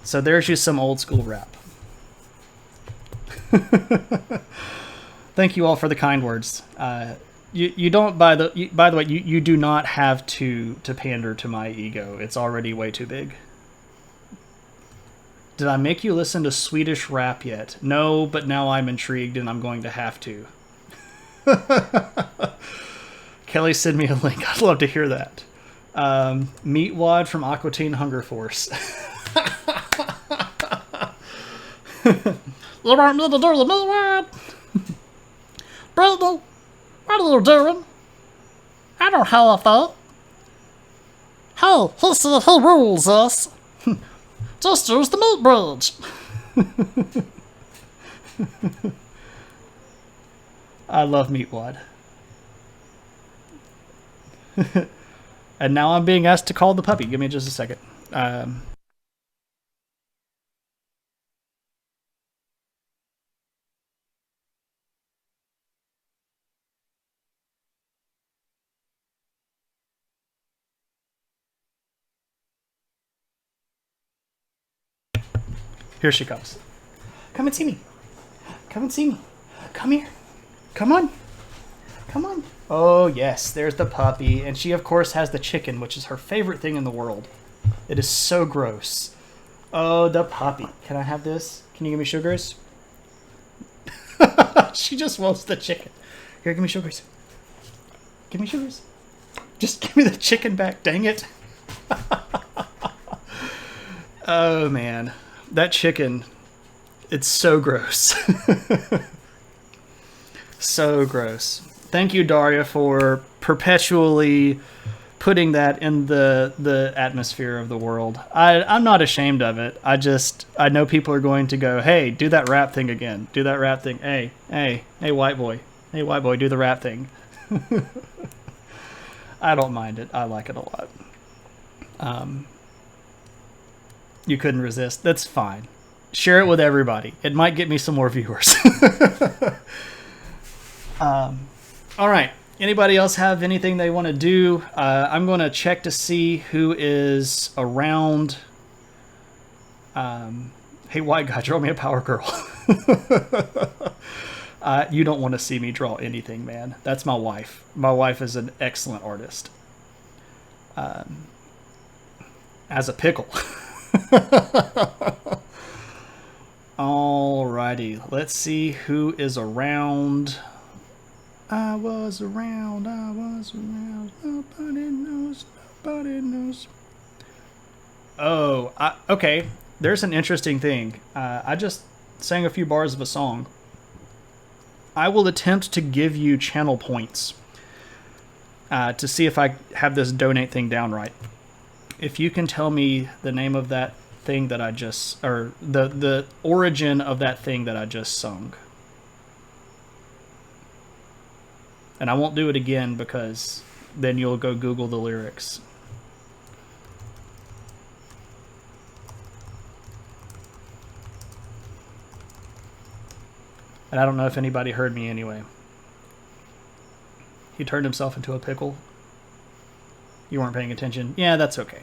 So there's just some old school rap. Thank you all for the kind words. You don't, by the way, you do not have to pander to my ego. It's already way too big. Did I make you listen to Swedish rap yet? No, but now I'm intrigued and I'm going to have to. Kelly, send me a link. I'd love to hear that. Meatwad from Aqua Teen Hunger Force. Brandon, what are you doing? I don't have a thought. Hey, he said he rules us. Just use the meat bridge. I love Meatwad. And now I'm being asked to call the puppy. Give me just a second. Here she comes. Come and see me. Come and see me. Come here. Come on. Come on. Oh, yes. There's the puppy. And she, of course, has the chicken, which is her favorite thing in the world. It is so gross. Oh, the puppy. Can I have this? Can you give me sugars? She just wants the chicken. Here, give me sugars. Give me sugars. Just give me the chicken back. Dang it. Oh, man. That chicken, it's so gross. So gross. Thank you, Daria, for perpetually putting that in the atmosphere of the world. I'm not ashamed of it. I know people are going to go, hey, do that rap thing again. Do that rap thing. Hey, white boy. Hey, white boy, do the rap thing. I don't mind it. I like it a lot. You couldn't resist. That's fine. Share it with everybody. It might get me some more viewers. All right. Anybody else have anything they want to do? I'm going to check to see who is around. Hey, white guy, draw me a power girl. You don't want to see me draw anything, man. That's my wife. My wife is an excellent artist. As a pickle. Alrighty, let's see who is around. I was around, nobody knows. Oh, okay, there's an interesting thing. I just sang a few bars of a song. I will attempt to give you channel points to see if I have this donate thing down right. If you can tell me the name of that thing that I just, or the origin of that thing that I just sung. And I won't do it again because then you'll go Google the lyrics. And I don't know if anybody heard me anyway. He turned himself into a pickle. You weren't paying attention. Yeah, that's okay.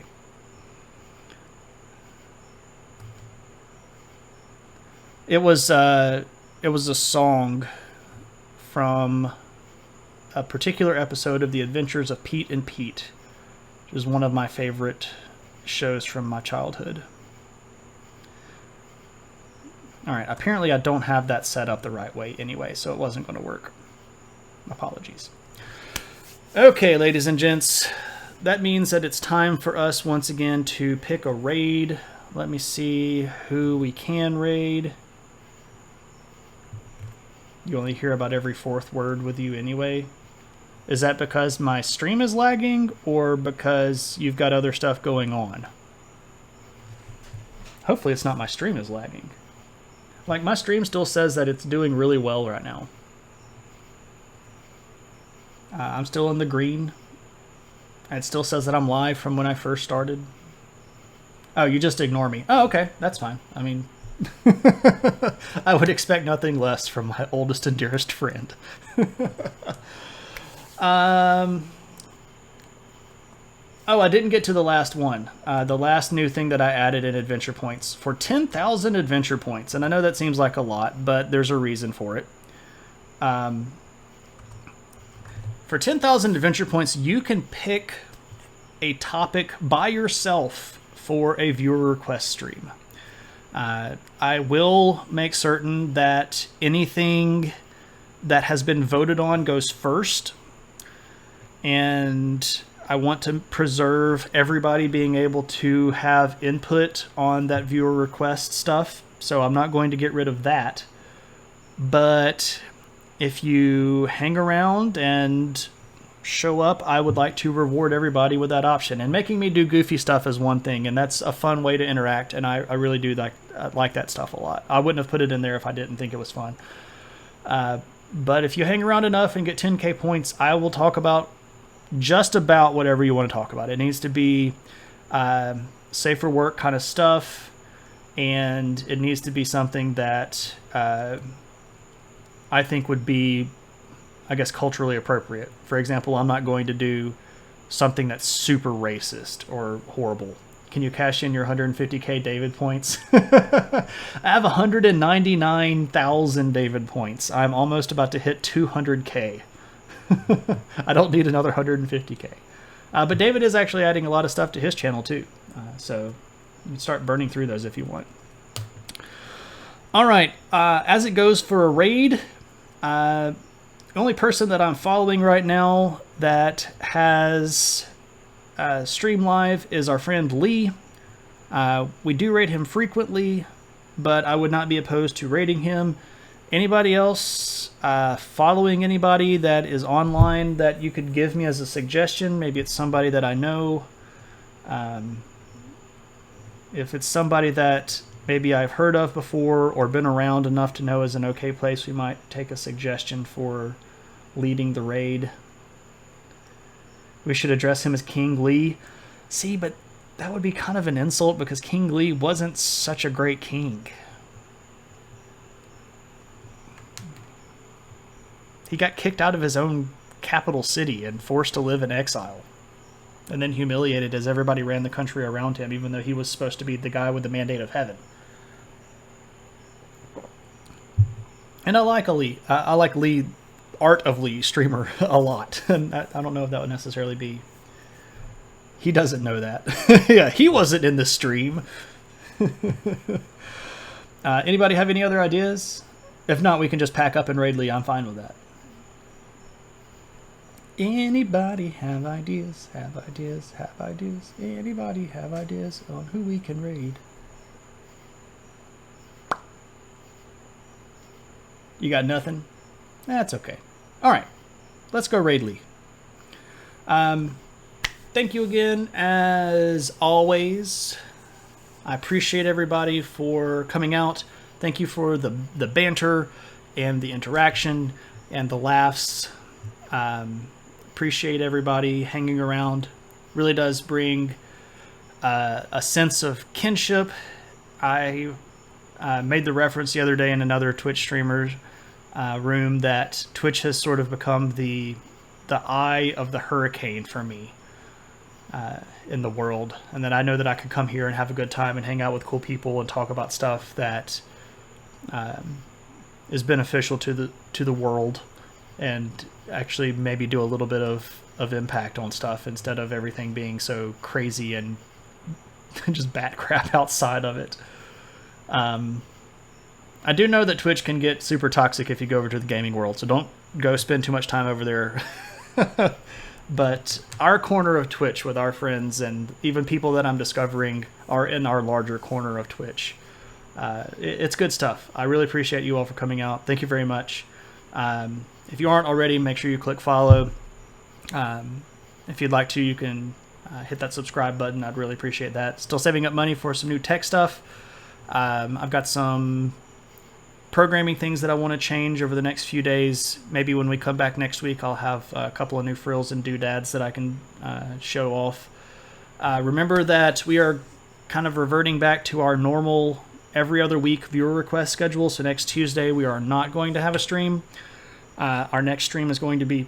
It was a song from a particular episode of The Adventures of Pete and Pete, which is one of my favorite shows from my childhood. Alright, apparently I don't have that set up the right way anyway, so it wasn't going to work. Apologies. Okay, ladies and gents, that means that it's time for us once again to pick a raid. Let me see who we can raid. You only hear about every fourth word with you anyway. Is that because my stream is lagging or because you've got other stuff going on? Hopefully it's not my stream is lagging. Like, my stream still says that it's doing really well right now. I'm still in the green. It still says that I'm live from when I first started. Oh, you just ignore me. Oh, okay. That's fine. I mean, I would expect nothing less from my oldest and dearest friend. Oh, I didn't get to the last one. The last new thing that I added in adventure points. For 10,000 adventure points, and I know that seems like a lot, but there's a reason for it. For 10,000 adventure points, you can pick a topic by yourself for a viewer request stream. I will make certain that anything that has been voted on goes first, and I want to preserve everybody being able to have input on that viewer request stuff, so I'm not going to get rid of that. But if you hang around and show up, I would like to reward everybody with that option. And making me do goofy stuff is one thing, and that's a fun way to interact, and I really do like that stuff a lot. I wouldn't have put it in there if I didn't think it was fun. But if you hang around enough and get 10k points, I will talk about just about whatever you want to talk about. It needs to be safe for work kind of stuff, and it needs to be something that I think would be, I guess, culturally appropriate. For example, I'm not going to do something that's super racist or horrible. Can you cash in your 150k David points? I have 199,000 David points. I'm almost about to hit 200k. I don't need another 150k. But David is actually adding a lot of stuff to his channel too. So you can start burning through those if you want. Alright, as it goes for a raid, the only person that I'm following right now that has stream live is our friend Lee. We do raid him frequently, but I would not be opposed to raiding him. Anybody else following anybody that is online that you could give me as a suggestion? Maybe it's somebody that I know. If it's somebody that maybe I've heard of before or been around enough to know is an okay place, we might take a suggestion for leading the raid. We should address him as King Lee. See, but that would be kind of an insult because King Lee wasn't such a great king. He got kicked out of his own capital city and forced to live in exile. And then humiliated as everybody ran the country around him, even though he was supposed to be the guy with the mandate of heaven. And I like Lee. I like Lee, Art of Lee streamer a lot. And I don't know if that would necessarily be... He doesn't know that. Yeah, he wasn't in the stream. Anybody have any other ideas? If not, we can just pack up and raid Lee. I'm fine with that. Anybody have ideas? Have ideas? Have ideas? Anybody have ideas on who we can raid? You got nothing? That's okay. Alright. Let's go raid Lee. Thank you again, as always. I appreciate everybody for coming out. Thank you for the banter and the interaction and the laughs. Appreciate everybody hanging around. Really does bring a sense of kinship. I made the reference the other day in another Twitch streamer's room that Twitch has sort of become the eye of the hurricane for me in the world, and that I know that I could come here and have a good time and hang out with cool people and talk about stuff that is beneficial to the world. and actually maybe do a little bit of impact on stuff instead of everything being so crazy and just bat crap outside of it. I do know that Twitch can get super toxic if you go over to the gaming world, so don't go spend too much time over there. But our corner of Twitch with our friends and even people that I'm discovering are in our larger corner of Twitch. It's good stuff. I really appreciate you all for coming out. Thank you very much. If you aren't already, make sure you click follow. If you'd like to, you can hit that subscribe button. I'd really appreciate that. Still saving up money for some new tech stuff. I've got some programming things that I want to change over the next few days. Maybe when we come back next week, I'll have a couple of new frills and doodads that I can show off. Remember that we are kind of reverting back to our normal every other week viewer request schedule. So next Tuesday, we are not going to have a stream. Our next stream is going to be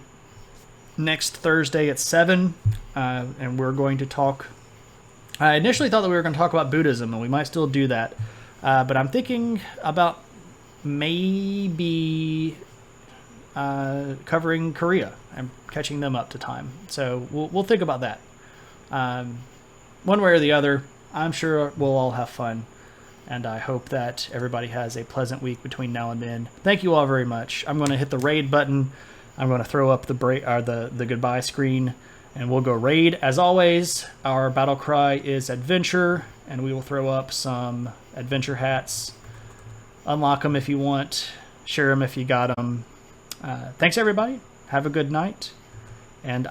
next Thursday at 7, and we're going to talk. I initially thought that we were going to talk about Buddhism, and we might still do that. But I'm thinking about maybe covering Korea and catching them up to time. So we'll think about that. One way or the other, I'm sure we'll all have fun. And I hope that everybody has a pleasant week between now and then. Thank you all very much. I'm going to hit the raid button. I'm going to throw up the goodbye screen, and we'll go raid. As always, our battle cry is adventure, and we will throw up some adventure hats. Unlock them if you want. Share them if you got them. Thanks, everybody. Have a good night. And